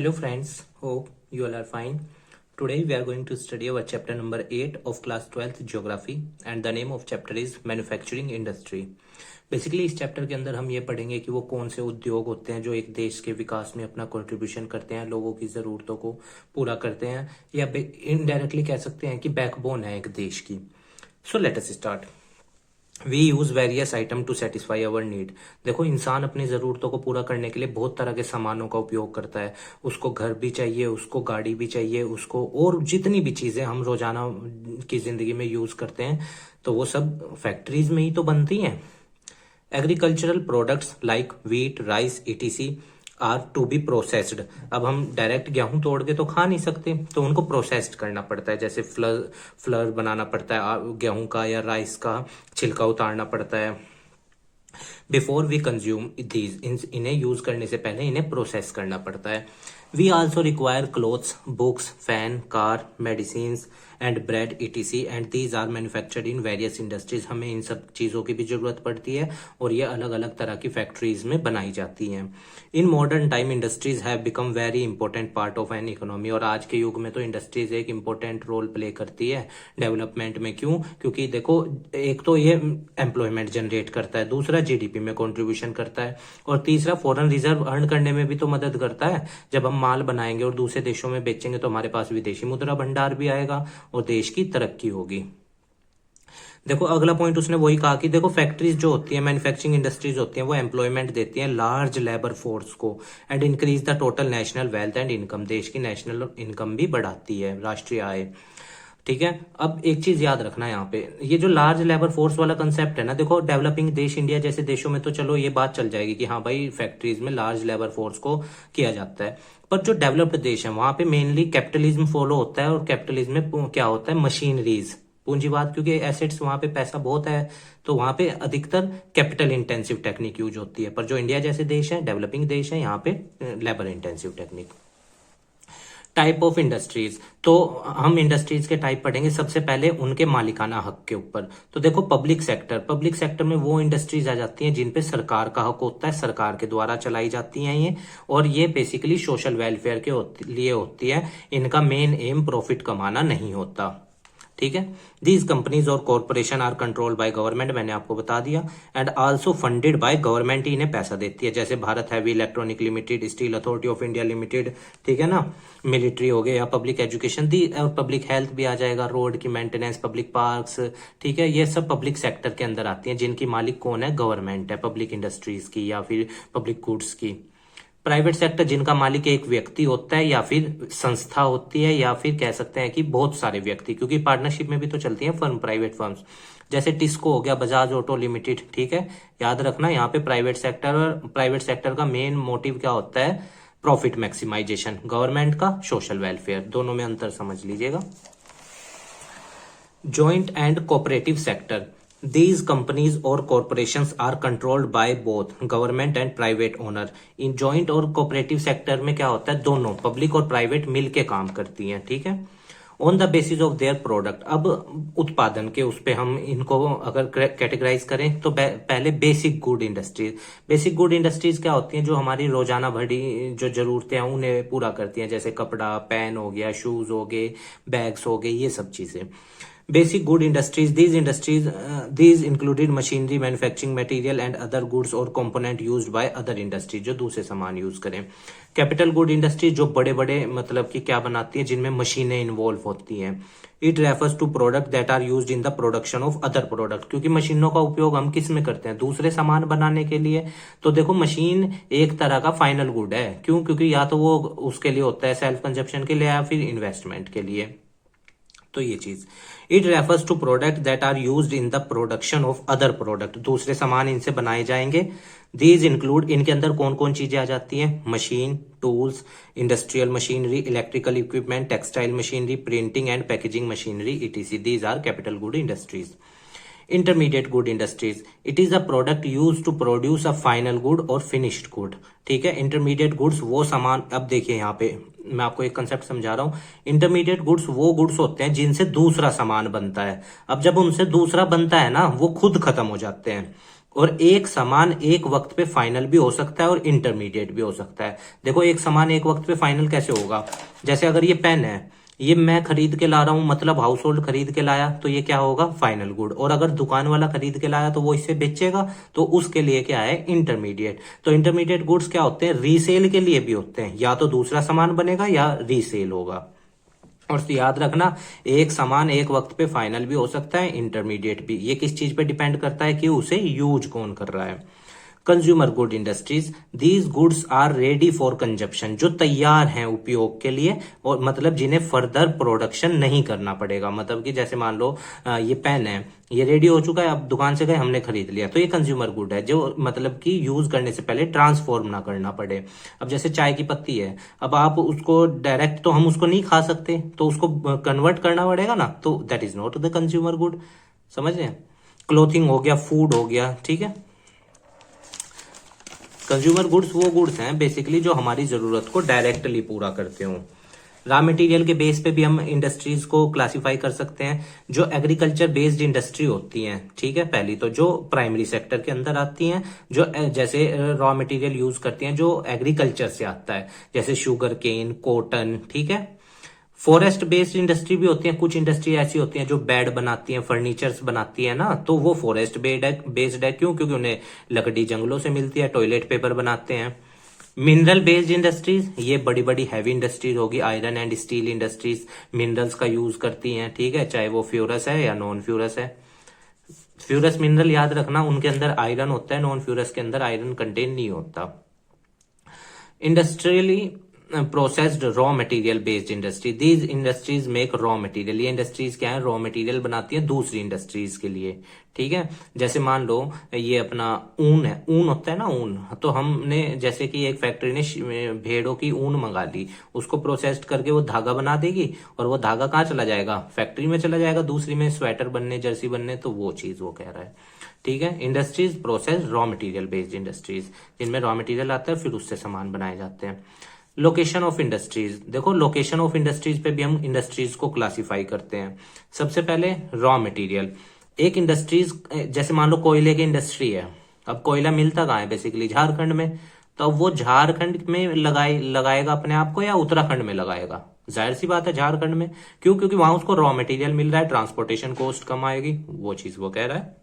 Hello friends, hope you all are fine. Today we are going to study our chapter number 8 of class 12th geography and the name of chapter is manufacturing industry. Basically इस chapter के अंदर हम ये पढ़ेंगे कि वो कौन से उद्योग होते हैं जो एक देश के विकास में अपना कंट्रीब्यूशन करते हैं, लोगों की ज़रूरतों को पूरा करते हैं या इनडायरेक्टली कह सकते हैं कि बैकबोन है एक देश की. So let us start. We use various item to satisfy our need. देखो, इंसान अपनी जरूरतों को पूरा करने के लिए बहुत तरह के सामानों का उपयोग करता है. उसको घर भी चाहिए, उसको गाड़ी भी चाहिए, उसको और जितनी भी चीजें हम रोजाना की जिंदगी में यूज करते हैं तो वो सब फैक्ट्रीज में ही तो बनती हैं. Agricultural products like wheat, rice, etc are to be processed. अब हम डायरेक्ट गेहूं तोड़ के तो खा नहीं सकते, तो उनको प्रोसेस्ड करना पड़ता है. जैसे फ्लर बनाना पड़ता है गेहूं का या राइस का, छिलका उतारना पड़ता है. बिफोर वी कंज्यूम दीज, इन्हें यूज करने से पहले इन्हें प्रोसेस करना पड़ता है. We also require clothes, books, fan, car, medicine and bread ETC and these are manufactured in various industries. हमें इन सब चीज़ों की भी जरूरत पड़ती है और ये अलग अलग तरह की फैक्ट्रीज में बनाई जाती हैं. In modern time industries have become very important part of an economy. और आज के युग में तो इंडस्ट्रीज एक इंपॉर्टेंट रोल प्ले करती है डेवलपमेंट में. क्यों? क्योंकि देखो, एक तो ये एम्प्लॉयमेंट जनरेट करता है, दूसरा जीडीपी में कंट्रीब्यूशन करता है और तीसरा फॉरेन रिजर्व अर्न करने में भी तो मदद करता है. जब हम माल बनाएंगे और दूसरे देशों में बेचेंगे तो हमारे पास विदेशी मुद्रा भंडार भी आएगा और देश की तरक्की होगी. देखो, अगला पॉइंट उसने वही कहा कि देखो, फैक्ट्रीज जो होती है, मैन्युफैक्चरिंग इंडस्ट्रीज होती हैं, वो एम्प्लॉयमेंट देती हैं लार्ज लेबर फोर्स को and increase the total national wealth and income. देश की नेशनल इनकम भी बढ़ाती है, राष्ट्रीय आय. ठीक है. अब एक चीज याद रखना यहाँ पे, ये जो लार्ज लेबर फोर्स वाला कंसेप्ट है ना, देखो डेवलपिंग देश इंडिया जैसे देशों में तो चलो ये बात चल जाएगी कि हाँ भाई फैक्ट्रीज में लार्ज लेबर फोर्स को किया जाता है. पर जो डेवलप्ड देश है वहां पे मेनली कैपिटलिज्म फॉलो होता है और कैपिटलिज्म में क्या होता है, मशीनरीज, पूंजीवाद. क्योंकि एसेट्स वहां पे पैसा बहुत है तो वहां पे अधिकतर कैपिटल इंटेंसिव टेक्निक यूज होती है. पर जो इंडिया जैसे देश है, डेवलपिंग देश है, यहाँ पे labour intensive technique. Type of industries, तो हम इंडस्ट्रीज के टाइप पढ़ेंगे. सबसे पहले उनके मालिकाना हक के ऊपर. तो देखो, पब्लिक सेक्टर में वो इंडस्ट्रीज आ जाती हैं जिन पे सरकार का हक होता है, सरकार के द्वारा चलाई जाती हैं ये, और ये बेसिकली सोशल वेलफेयर के लिए होती है. इनका मेन एम प्रॉफिट कमाना नहीं होता. ठीक है. दीज कंपनीज और corporation are controlled by government, मैंने आपको बता दिया, and also funded by government ही इन्हें पैसा देती है. जैसे Bharat heavy electronic limited, steel authority of India limited, ठीक है ना, मिलिट्री हो गया, या पब्लिक एजुकेशन दी और पब्लिक हेल्थ भी आ जाएगा, रोड की मेंटेनेंस, पब्लिक पार्क्स. ठीक है, ये सब पब्लिक सेक्टर के अंदर आती हैं जिनकी मालिक कौन है, गवर्नमेंट है, पब्लिक इंडस्ट्रीज की या फिर पब्लिक गुड्स की. प्राइवेट सेक्टर जिनका मालिक एक व्यक्ति होता है या फिर संस्था होती है या फिर कह सकते हैं कि बहुत सारे व्यक्ति, क्योंकि पार्टनरशिप में भी तो चलती हैं फर्म, प्राइवेट फर्म्स. जैसे टिस्को हो गया, बजाज ऑटो लिमिटेड. ठीक है, याद रखना यहाँ पे प्राइवेट सेक्टर का मेन मोटिव क्या होता है, प्रॉफिट मैक्सिमाइजेशन. गवर्नमेंट का सोशल वेलफेयर. दोनों में अंतर समझ लीजिएगा. Joint and cooperative sector, these companies or corporations are controlled by both government and private owner. In joint और cooperative sector में क्या होता है, दोनों पब्लिक और प्राइवेट मिलके काम करती हैं. ठीक है. On the basis of their product, अब उत्पादन के उस पे हम इनको अगर कैटेगराइज करें तो पहले बेसिक गुड इंडस्ट्रीज क्या होती हैं, जो हमारी रोजाना भरी जो जरूरतें हैं उन्हें पूरा करती हैं. जैसे कपड़ा, पेन हो गया, शूज हो गए, बैग्स हो गए, ये सब चीजें. Basic good industries, these included machinery, manufacturing material and other goods or component used by other industries, जो दूसरे सामान यूज करें. कैपिटल गुड इंडस्ट्री जो बड़े बड़े मतलब कि क्या बनाती है, जिनमें मशीनें इन्वॉल्व होती हैं. It refers to product that are used in the production of other product. क्योंकि मशीनों का उपयोग हम किस में करते हैं, दूसरे सामान बनाने के लिए. तो देखो, मशीन एक तरह का फाइनल गुड है. क्यों? क्योंकि या तो वो उसके लिए होता है सेल्फ कंजप्शन के लिए या फिर इन्वेस्टमेंट के लिए. तो ये चीज. It refers to product that are used in the production of other product, दूसरे सामान इनसे बनाए जाएंगे. दीज इंक्लूड, इनके अंदर कौन कौन चीजें आ जाती हैं, machine, tools, industrial machinery, electrical equipment, textile machinery, printing and packaging machinery, ETC. These are capital good industries. Intermediate good industries, it is a product use to produce a final good और finished good. ठीक है. Intermediate goods वो सामान, अब देखिए यहाँ पे मैं आपको एक कंसेप्ट समझा रहा हूं. इंटरमीडिएट गुड्स वो गुड्स होते हैं जिनसे दूसरा सामान बनता है. अब जब उनसे दूसरा बनता है ना, वो खुद खत्म हो जाते हैं. और एक समान एक वक्त पे फाइनल भी हो सकता है और इंटरमीडिएट भी हो सकता है। देखो एक समान एक वक्त पे फाइनल कैसे होगा, जैसे अगर ये पेन है, ये मैं खरीद के ला रहा हूं, मतलब हाउस होल्ड खरीद के लाया, तो ये क्या होगा, फाइनल गुड। और अगर दुकान वाला खरीद के लाया तो वो इससे बेचेगा, तो उसके लिए क्या है, इंटरमीडिएट। तो इंटरमीडिएट गुड्स क्या होते हैं, रीसेल के लिए भी होते हैं, या तो दूसरा सामान बनेगा या रीसेल होगा। और याद रखना, एक सामान एक वक्त पे फाइनल भी हो सकता है, इंटरमीडिएट भी। ये किस चीज पे डिपेंड करता है कि उसे यूज कौन कर रहा है। Consumer good industries, these goods are ready for consumption, जो तैयार हैं उपयोग के लिए, और मतलब जिन्हें फर्दर प्रोडक्शन नहीं करना पड़ेगा। मतलब कि जैसे मान लो ये पेन है, ये रेडी हो चुका है, अब दुकान से गए हमने खरीद लिया, तो ये कंज्यूमर गुड है, जो मतलब कि यूज करने से पहले ट्रांसफॉर्म ना करना पड़े। अब जैसे चाय की पत्ती है, अब आप उसको डायरेक्ट तो हम उसको नहीं खा सकते, तो उसको कन्वर्ट करना पड़ेगा ना, तो that is not the consumer good. समझ रहे हैं। क्लोथिंग हो गया, फूड हो गया, ठीक है। कंज्यूमर गुड्स वो गुड्स हैं बेसिकली जो हमारी जरूरत को डायरेक्टली पूरा करते हो। रॉ मटेरियल के बेस पे भी हम इंडस्ट्रीज को क्लासिफाई कर सकते हैं। जो एग्रीकल्चर बेस्ड इंडस्ट्री होती हैं, ठीक है, पहली तो जो प्राइमरी सेक्टर के अंदर आती हैं, जो जैसे रॉ मटेरियल यूज करती हैं जो एग्रीकल्चर से आता है, जैसे शुगर केन, कॉटन, ठीक है। फॉरेस्ट बेस्ड इंडस्ट्री भी होती है, कुछ इंडस्ट्री ऐसी होती हैं जो बेड बनाती हैं, फर्नीचर्स बनाती है ना, तो वो फॉरेस्ट बेस्ड है। क्यों? क्योंकि उन्हें लकड़ी जंगलों से मिलती है, टॉयलेट पेपर बनाते हैं। मिनरल बेस्ड इंडस्ट्रीज, ये बड़ी बड़ी हैवी इंडस्ट्रीज होगी, iron and steel industries minerals का यूज करती हैं, ठीक है, चाहे वो फ्यूरस है या नॉन फ्यूरस है। फ्यूरस मिनरल याद रखना, उनके अंदर आयरन होता है, नॉन फ्यूरस के अंदर आयरन कंटेन नहीं होता। Industrially processed raw material based industry, these industries make raw material, ये इंडस्ट्रीज क्या है, रॉ मटेरियल बनाती है दूसरी इंडस्ट्रीज के लिए, ठीक है। जैसे मान लो ये अपना ऊन है, ऊन होता है ना, ऊन, तो हमने जैसे कि एक फैक्ट्री ने भेड़ों की ऊन मंगा ली, उसको प्रोसेस्ड करके वो धागा बना देगी, और वो धागा कहाँ चला जाएगा, फैक्ट्री में चला जाएगा, दूसरी में स्वेटर बनने, जर्सी बनने, तो वो चीज वो कह रहा है, ठीक है। Industries process raw material based industries, जिनमें रॉ मटेरियल आता है फिर उससे सामान बनाए जाते हैं। लोकेशन ऑफ इंडस्ट्रीज, देखो लोकेशन ऑफ इंडस्ट्रीज पे भी हम इंडस्ट्रीज को क्लासिफाई करते हैं। सबसे पहले रॉ मटेरियल, एक इंडस्ट्रीज, जैसे मान लो कोयले की इंडस्ट्री है, अब कोयला मिलता कहाँ है, बेसिकली झारखंड में, तो अब वो झारखंड में लगाएगा अपने आप को या उत्तराखंड में लगाएगा, जाहिर सी बात है झारखंड में। क्यों? क्योंकि वहां उसको रॉ मटेरियल मिल रहा है, ट्रांसपोर्टेशन कॉस्ट कम आएगी, वो चीज वो कह रहा है।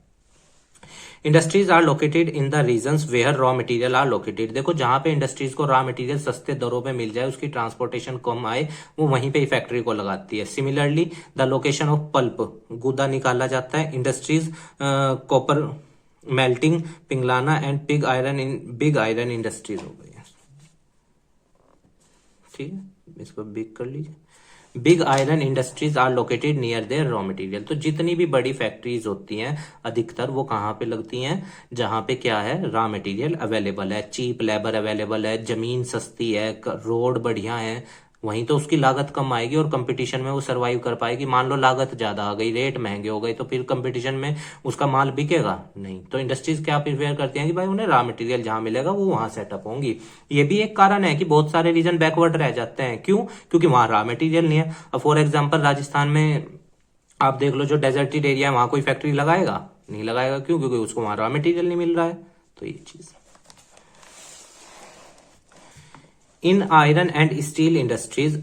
Industries are located in the regions where raw material are located, देखो जहां पे इंडस्ट्रीज को रॉ मटेरियल सस्ते दरों पे मिल जाए, उसकी ट्रांसपोर्टेशन कम आए, वो वहीं पे ही फैक्ट्री को लगाती है। Similarly the location of pulp, गुदा निकाला जाता है, इंडस्ट्रीज कॉपर मेल्टिंग, पिंगलाना एंड बिग आयरन इंडस्ट्रीज हो गई है, ठीक है, इसको बिग कर लीजिए। Big iron industries are located near their raw material, तो जितनी भी बड़ी फैक्ट्रीज होती हैं अधिकतर वो कहाँ पे लगती हैं, जहां पे क्या है, रॉ मटेरियल अवेलेबल है, चीप लेबर अवेलेबल है, जमीन सस्ती है, रोड बढ़िया है, वहीं तो उसकी लागत कम आएगी और कंपटीशन में वो सरवाइव कर पाएगी। मान लो लागत ज्यादा आ गई, रेट महंगे हो गए, तो फिर कंपटीशन में उसका माल बिकेगा नहीं। तो इंडस्ट्रीज क्या प्रिफेयर करती हैं कि भाई उन्हें रॉ मटेरियल जहां मिलेगा वो वहां सेटअप होंगी। ये भी एक कारण है कि बहुत सारे रीजन बैकवर्ड रह जाते हैं। क्यों? क्योंकि वहां रॉ मटेरियल नहीं है। अब फॉर एग्जाम्पल राजस्थान में आप देख लो, जो डेजर्टेड एरिया है वहां कोई फैक्ट्री लगाएगा नहीं, लगाएगा क्यों? क्योंकि उसको वहां रॉ मटेरियल नहीं मिल रहा है। तो ये चीज in iron and steel industries,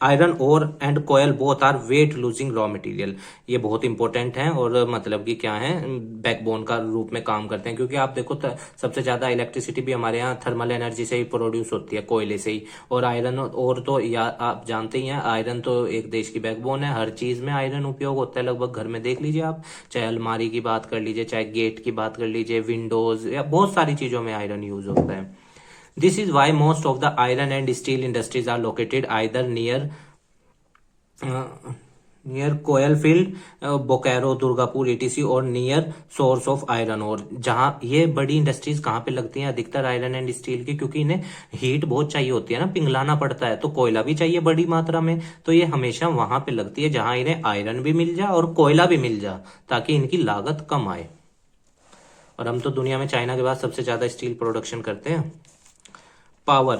iron ore and coal both are weight losing raw material, ये बहुत इंपॉर्टेंट है और मतलब कि क्या है, बैकबोन का रूप में काम करते हैं। क्योंकि आप देखो सबसे ज्यादा इलेक्ट्रिसिटी भी हमारे यहाँ थर्मल एनर्जी से ही प्रोड्यूस होती है, कोयले से ही। और आयरन और तो या आप जानते ही हैं, आयरन तो एक देश की बैकबोन है, हर चीज में आयरन उपयोग होता है, लगभग घर में देख लीजिए आप, चाहे अलमारी की बात कर लीजिए, चाहे गेट की बात कर लीजिए, विंडोज, या बहुत सारी चीजों में आयरन यूज होता है। This is why most of the iron and steel industries are located either near coal field, Bokaro, Durgapur, etc और नियर सोर्स ऑफ आयरन और, जहां ये बड़ी इंडस्ट्रीज कहाँ पे लगती हैं अधिकतर, आयरन एंड स्टील की, क्योंकि इन्हें हीट बहुत चाहिए होती है ना, पिघलाना पड़ता है, तो कोयला भी चाहिए बड़ी मात्रा में, तो ये हमेशा वहां पे लगती है जहां इन्हें आयरन भी मिल जाए और कोयला भी मिल जाए, ताकि इनकी लागत कम आए। और हम तो दुनिया में चाइना के बाद सबसे ज्यादा स्टील प्रोडक्शन करते हैं। पावर,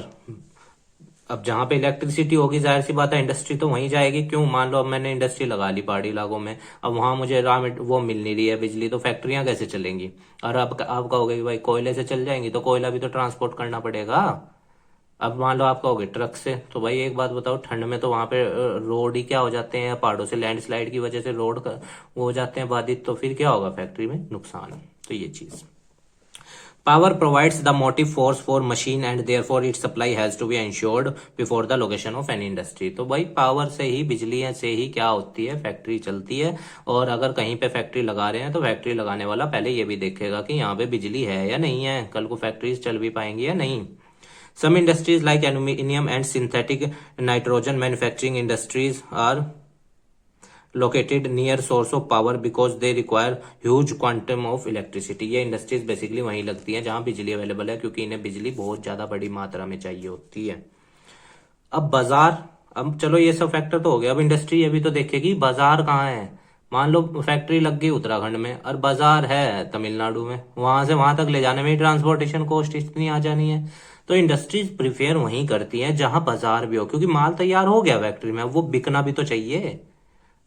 अब जहां पे इलेक्ट्रिसिटी होगी जाहिर सी बात है इंडस्ट्री तो वहीं जाएगी। क्यों, मान लो अब मैंने इंडस्ट्री लगा ली पहाड़ी इलाकों में, अब वहां मुझे वो मिल नहीं रही है बिजली, तो फैक्ट्रियां कैसे चलेंगी। और अब आप कहोगे कि भाई कोयले से चल जाएंगी, तो कोयला भी तो ट्रांसपोर्ट करना पड़ेगा। अब मान लो आप कहोगे ट्रक से, तो भाई एक बात बताओ, ठंड में तो वहां पे रोड ही क्या हो जाते हैं, पहाड़ों से लैंडस्लाइड की वजह से रोड वो हो जाते हैं बाधित, तो फिर क्या होगा, फैक्ट्री में नुकसान। तो ये चीज, power provides the motive force for machine and therefore its supply has to be ensured before the location of any industry। तो भाई पावर से ही, बिजली से ही क्या होती है, फैक्ट्री चलती है। और अगर कहीं पे फैक्ट्री लगा रहे हैं तो फैक्ट्री लगाने वाला पहले ये भी देखेगा कि यहाँ पे बिजली है या नहीं है, कल को फैक्ट्रीज चल भी पाएंगी या नहीं। Some industries like aluminium and synthetic nitrogen manufacturing industries are located near source of power because they require huge quantum of electricity। ये इंडस्ट्रीज बेसिकली वहीं लगती हैं जहां बिजली अवेलेबल है, क्योंकि इन्हें बिजली बहुत ज्यादा बड़ी मात्रा में चाहिए होती है। अब बाजार, अब चलो ये सब फैक्टर तो हो गया, अब इंडस्ट्री ये भी तो देखेगी बाजार कहाँ है। मान लो फैक्ट्री लग गई उत्तराखंड में और बाजार है तमिलनाडु में, वहां से वहां तक ले जाने में ही ट्रांसपोर्टेशन कॉस्ट इतनी आ जानी है। तो इंडस्ट्रीज प्रिफेयर वहीं करती हैं जहां बाजार भी हो, क्योंकि माल तैयार हो गया फैक्ट्री में, अब वो बिकना भी तो चाहिए,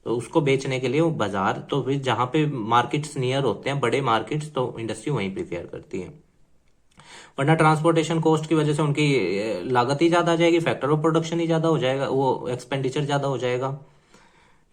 तो उसको बेचने के लिए वो बाजार, तो फिर जहां पे मार्केट्स नियर होते हैं, बड़े मार्केट्स, तो इंडस्ट्री वहीं प्रिफेयर करती है। वरना ट्रांसपोर्टेशन कॉस्ट की वजह से उनकी लागत ही ज्यादा आ जाएगी, फैक्टर ऑफ प्रोडक्शन ही ज्यादा हो जाएगा, वो एक्सपेंडिचर ज्यादा हो जाएगा।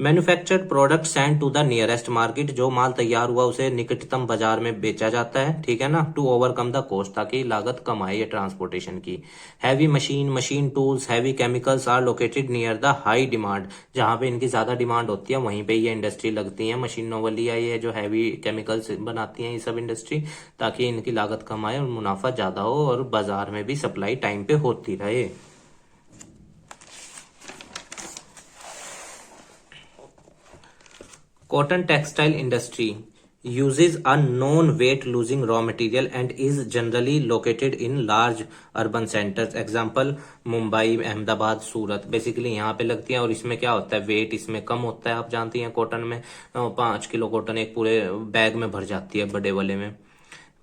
Manufactured product send to the nearest market, जो माल तैयार हुआ उसे निकटतम बाजार में बेचा जाता है, ठीक है ना, टू ओवरकम द कॉस्ट, ताकि लागत कम आए ये ट्रांसपोर्टेशन की। Heavy machine tools, heavy chemicals are located near the high demand, जहां पे इनकी ज्यादा डिमांड होती है वहीं पे ये इंडस्ट्री लगती है, मशीनों वाली या ये जो हैवी केमिकल्स बनाती हैं ये सब इंडस्ट्री, ताकि इनकी लागत कम आए और मुनाफा ज्यादा हो और बाजार में भी सप्लाई टाइम पे होती रहे। Cotton textile industry uses a non-weight losing raw material and is generally located in large urban centers। Example Mumbai, Ahmedabad, Surat, basically यहाँ पे लगती है। और इसमें क्या होता है, वेट इसमें कम होता है। आप जानती हैं कॉटन में 5 किलो कॉटन एक पूरे बैग में भर जाती है, बड़े वाले में।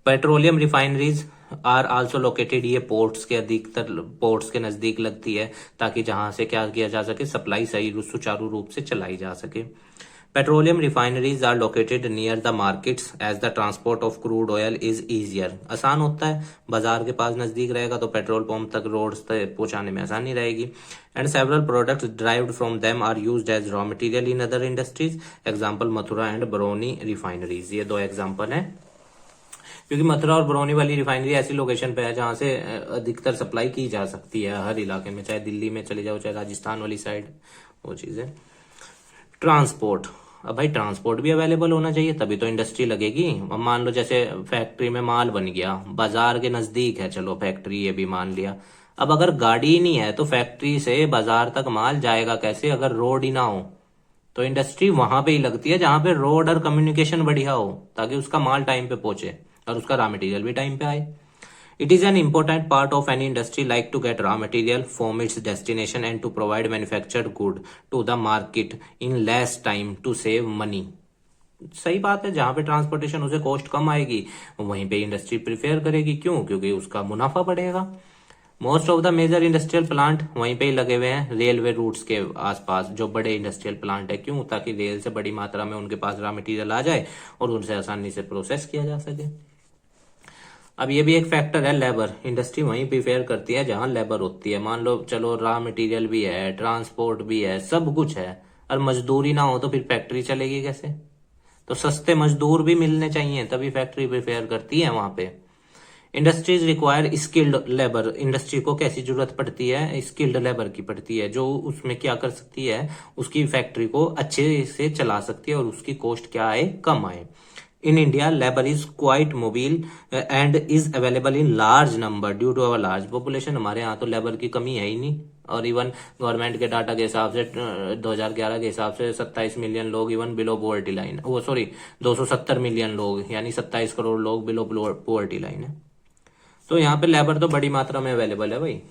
Petroleum refineries are also located, ये पोर्ट्स के, अधिकतर पोर्ट्स के नजदीक लगती है, ताकि जहां से क्या किया जा सके, सप्लाई सही सुचारू रूप से चलाई जा सके। Petroleum refineries are located near the markets as the transport of crude oil is easier. आसान होता है, बाजार के पास नजदीक रहेगा तो पेट्रोल पंप तक, रोड तक पहुंचाने में आसानी रहेगी। And several products derived from them are used as raw material in other industries. Example Mathura and Barauni refineries, ये 2 एग्जांपल हैं। क्योंकि मथुरा और बरौनी वाली रिफाइनरी ऐसी लोकेशन पे है जहां से अधिकतर सप्लाई की जा सकती है हर इलाके में, चाहे दिल्ली में चले जाओ, चाहे राजस्थान वाली साइड, वो चीजें। ट्रांसपोर्ट, अब भाई ट्रांसपोर्ट भी अवेलेबल होना चाहिए तभी तो इंडस्ट्री लगेगी। अब मान लो जैसे फैक्ट्री में माल बन गया, बाजार के नजदीक है, चलो फैक्ट्री ये भी मान लिया। अब अगर गाड़ी ही नहीं है तो फैक्ट्री से बाजार तक माल जाएगा कैसे, अगर रोड ही ना हो। तो इंडस्ट्री वहां पे ही लगती है जहां पे रोड और कम्युनिकेशन बढ़िया हो, ताकि उसका माल टाइम पे पहुंचे और उसका रॉ मटेरियल भी टाइम पे आए। It is an important part of any industry like to get raw material from its destination and to provide manufactured good to the market in less time to save money। सही बात है, जहां पे transportation उसे cost कम आएगी वहीं पे industry prefer करेगी। क्यों, क्योंकि उसका मुनाफा बढ़ेगा। Most of the major industrial plant वहीं पे ही लगे हुए हैं, रेलवे रूट्स के आसपास जो बड़े इंडस्ट्रियल प्लांट है। क्यों, ताकि रेल से बड़ी मात्रा में उनके पास रॉ मटेरियल आ जाए और उनसे आसानी से प्रोसेस किया जा सके। अब ये भी एक फैक्टर है, लेबर। इंडस्ट्री वहीं प्रिफेयर करती है जहां लेबर होती है। मान लो चलो रॉ मटेरियल भी है, ट्रांसपोर्ट भी है, सब कुछ है, और मजदूरी ना हो तो फिर फैक्ट्री चलेगी कैसे। तो सस्ते मजदूर भी मिलने चाहिए, तभी फैक्ट्री प्रिफेयर करती है वहां पे। Industries require skilled labour, industry को कैसी जरूरत पड़ती है, स्किल्ड लेबर की पड़ती है, जो उसमें क्या कर सकती है, उसकी फैक्ट्री को अच्छे से चला सकती है और उसकी कॉस्ट क्या आए, कम आए। In India, labor is quite mobile and is available in large number due to our large population। हमारे यहाँ तो लेबर की कमी है ही नहीं। और इवन गवर्नमेंट के डाटा के हिसाब से 2011 के हिसाब से 27 मिलियन लोग इवन बिलो पॉवर्टी लाइन, वो सॉरी 270 मिलियन लोग, यानी 27 करोड़ लोग बिलो पॉवर्टी लाइन है। तो यहाँ पे लेबर तो बड़ी मात्रा में अवेलेबल है भाई।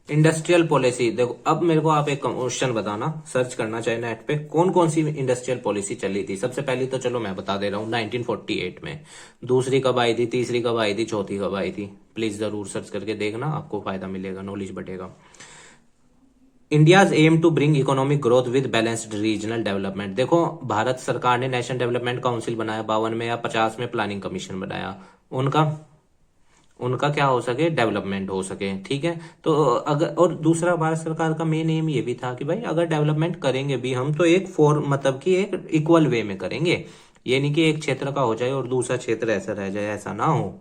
इंडस्ट्रियल पॉलिसी देखो, अब मेरे को आप एक क्वेश्चन बताना, सर्च करना चाहिए नेट पे कौन कौन सी इंडस्ट्रियल पॉलिसी चली थी। सबसे पहली तो चलो मैं बता दे रहा हूँ 1948 में, दूसरी कब आई थी, तीसरी कब आई थी, चौथी कब आई थी। प्लीज जरूर सर्च करके देखना, आपको फायदा मिलेगा, नॉलेज बढ़ेगा। India's aim to bring economic growth with balanced regional development. देखो भारत सरकार ने नेशनल डेवलपमेंट काउंसिल बनाया 52 में या 50 में, प्लानिंग कमीशन बनाया, उनका उनका क्या हो सके, डेवलपमेंट हो सके। ठीक है, तो अगर, और दूसरा भारत सरकार का मेन एम ये भी था कि भाई अगर डेवलपमेंट करेंगे भी हम तो एक फॉर मतलब कि एक इक्वल वे में करेंगे, ये नहीं कि एक क्षेत्र का हो जाए और दूसरा क्षेत्र ऐसा रह जाए, ऐसा ना हो।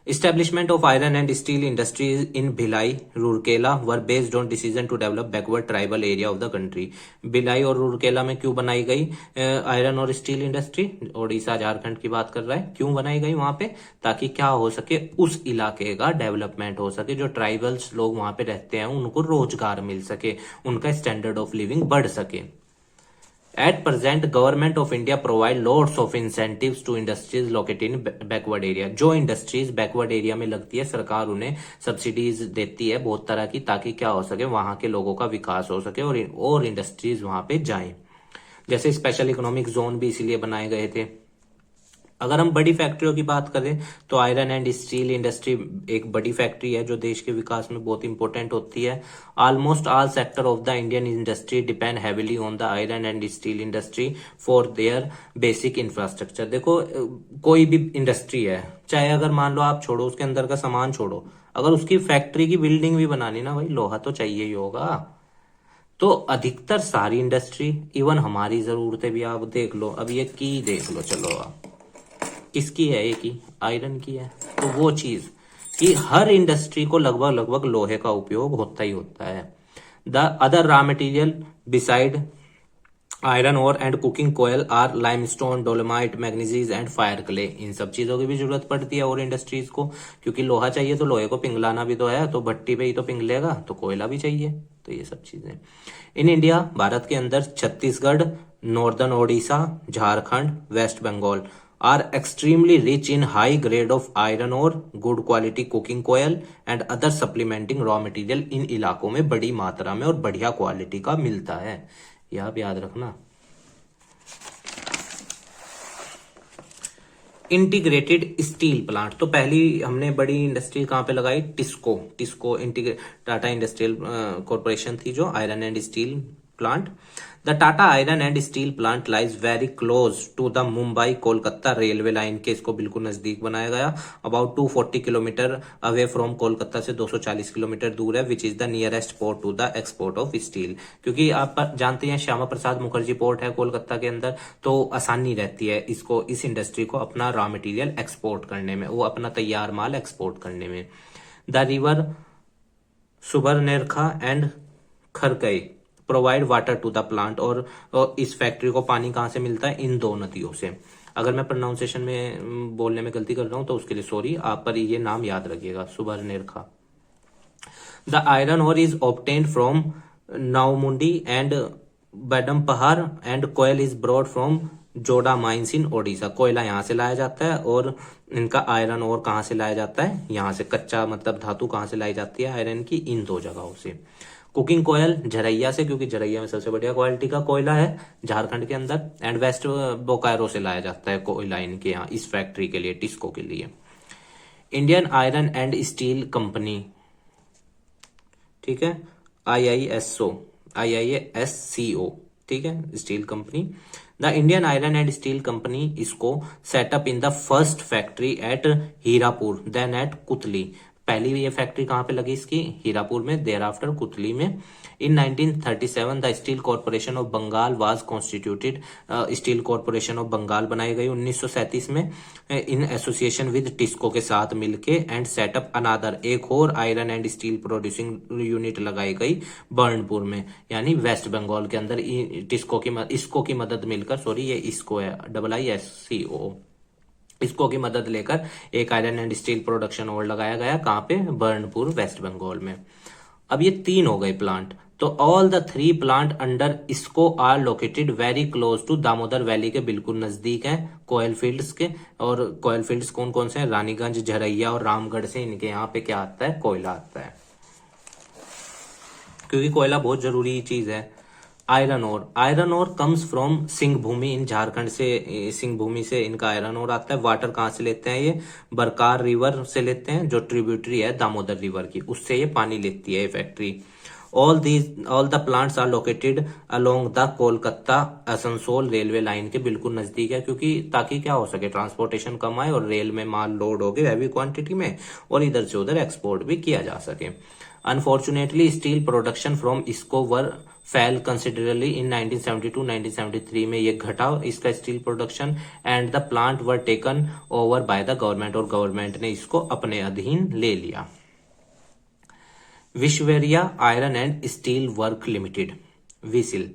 Establishment of iron and steel industries in Bhilai, Rourkela were based on decision to develop backward tribal area of the country। Bhilai और रूरकेला में क्यों बनाई गई आयरन और स्टील इंडस्ट्री, ओडिशा झारखंड की बात कर रहा है, क्यों बनाई गई वहां पे, ताकि क्या हो सके, उस इलाके का डेवलपमेंट हो सके, जो ट्राइबल्स लोग वहां पे रहते हैं उनको रोजगार मिल सके, उनका स्टैंडर्ड ऑफ लिविंग बढ़ सके। At present, Government of India provide lots of incentives to industries located in backward area। जो इंडस्ट्रीज बैकवर्ड एरिया में लगती है सरकार उन्हें सब्सिडीज देती है बहुत तरह की, ताकि क्या हो सके, वहां के लोगों का विकास हो सके और इंडस्ट्रीज वहां पे जाएं। जैसे स्पेशल इकोनॉमिक जोन भी इसीलिए बनाए गए थे। अगर हम बड़ी फैक्ट्रियों की बात करें तो आयरन एंड स्टील इंडस्ट्री एक बड़ी फैक्ट्री है जो देश के विकास में बहुत इंपॉर्टेंट होती है। Almost all sector of the Indian industry depend heavily on the iron and steel industry for their basic infrastructure. देखो कोई भी इंडस्ट्री है, चाहे अगर मान लो आप छोड़ो उसके अंदर का सामान छोड़ो, अगर उसकी फैक्ट्री की बिल्डिंग भी बनानी ना भाई, लोहा तो चाहिए ही होगा। तो अधिकतर सारी इंडस्ट्री, इवन हमारी जरूरतें भी आप देख लो, अब ये की देख लो, चलो आप किसकी है, एक ही आयरन की है। तो वो चीज कि हर इंडस्ट्री को लगभग लगभग लोहे का उपयोग होता ही होता है। The other raw material beside iron और and cooking coal are limestone, dolomite, manganese and fire clay. इन सब चीजों की भी जरूरत पड़ती है और इंडस्ट्रीज को, क्योंकि लोहा चाहिए तो लोहे को पिघलाना भी तो है, तो भट्टी पे ही तो पिघलेगा, लेगा, तो कोयला भी चाहिए। तो ये सब चीजें इन इंडिया, भारत के अंदर Chhattisgarh, northern Odisha, Jharkhand, West Bengal are extremely rich in high grade of iron ore, good quality cooking coal and other supplementing raw material। इन इलाकों में बड़ी मात्रा में और बढ़िया क्वालिटी का मिलता है, यह आप याद रखना। इंटीग्रेटेड स्टील प्लांट, तो पहली हमने बड़ी इंडस्ट्री कहां पे लगाई, टिस्को टाटा इंडस्ट्रियल कॉर्पोरेशन थी जो iron and steel plant. The Tata iron and steel plant lies very close to the Mumbai Kolkata railway line के, इसको बिल्कुल नजदीक बनाया गया। About 240 kilometre away from Kolkata से 240 किलोमीटर दूर है, which is the nearest port to the export of steel. क्योंकि आप जानते हैं श्यामा प्रसाद मुखर्जी पोर्ट है कोलकाता के अंदर, तो आसानी रहती है इसको, इस इंडस्ट्री को अपना रॉ मटेरियल एक्सपोर्ट करने में, वो अपना तैयार माल एक्सपोर्ट करने में। The river Subarnarekha and Kharkai provide water to the plant, और इस फैक्ट्री को पानी कहां से मिलता है, इन दो नदियों से। अगर मैं प्रोनाउंसिएशन में बोलने में गलती कर रहा हूं तो उसके लिए सॉरी, आप पर ये नाम याद रखिएगा, Subarnarekha. The iron ore is obtained from Noamundi and Badampahar and coal is brought from Joda mines in Odisha. कोयला यहां से लाया जाता है और इनका आयरन ओर कहां से लाया जाता है, यहां से कच्चा मतलब धातु कहां से लाई जाती है आयरन की, इन दो जगहों से। कुकिंग कोयल झरैया से, क्योंकि झरैया में सबसे बढ़िया क्वालिटी का कोयला है झारखंड के अंदर। एंड वेस्ट बोकारो से लाया जाता है कोयला इनके यहाँ इस फैक्ट्री के लिए, टिस्को के लिए। Indian iron and steel company, ठीक है, IISCO, ठीक है, steel company. The Indian iron and steel company इसको set up in the first factory at Hirapur, then at Kutli. पहली ये फैक्ट्री कहां पे लगी इसकी, हीरापुर में, देयर आफ्टर कुतली में। In 1937 the steel corporation of Bengal was constituted. Steel corporation of Bengal बनाई गई 1937 में, इन एसोसिएशन विद टिस्को के साथ मिलके, एंड सेटअप अनादर, एक और iron and steel producing unit लगाई गई बर्नपुर में, यानी वेस्ट बंगाल के अंदर। इसको की मदद मिलकर, सॉरी ये इसको है, IISCO, इसको की मदद लेकर एक आयरन एंड स्टील प्रोडक्शन और लगाया गया, कहां पे, बर्नपुर, वेस्ट बंगाल में। अब ये 3 हो गए प्लांट, तो ऑल द 3 प्लांट अंडर इसको are located very close to Damodar valley के बिल्कुल नजदीक हैं कोयल फील्ड्स के। और कोयल फील्ड्स कौन कौन से हैं, रानीगंज, झरैया और रामगढ़ से इनके यहाँ पे क्या आता है, कोयला आता है। क्योंकि कोयला बहुत जरूरी चीज है। Iron ore comes from Singhbhum in Jharkhand से, सिंह भूमि से इनका आयरन ओर आता है। वाटर कहाँ से लेते हैं? ये बरकार रिवर से लेते हैं, जो ट्रिब्यूटरी है दामोदर रिवर की, उससे ये पानी लेती है ये factory. All the plants are located along the Kolkata Asansol railway line के बिल्कुल नजदीक है, क्योंकि ताकि क्या हो सके, ट्रांसपोर्टेशन कम आए और रेल में माल लोड हो गए हैवी क्वांटिटी में, और इधर से उधर एक्सपोर्ट भी किया जा सके। अनफॉर्चुनेटली स्टील प्रोडक्शन फ्रॉम इसको वर फेल कंसिडरेबली इन 1972-1973 में ये घटा इसका steel production, and the plant were taken over by the government, और गवर्नमेंट ने इसको अपने अधीन ले लिया। Visvesvaraya iron and steel work limited, VISL,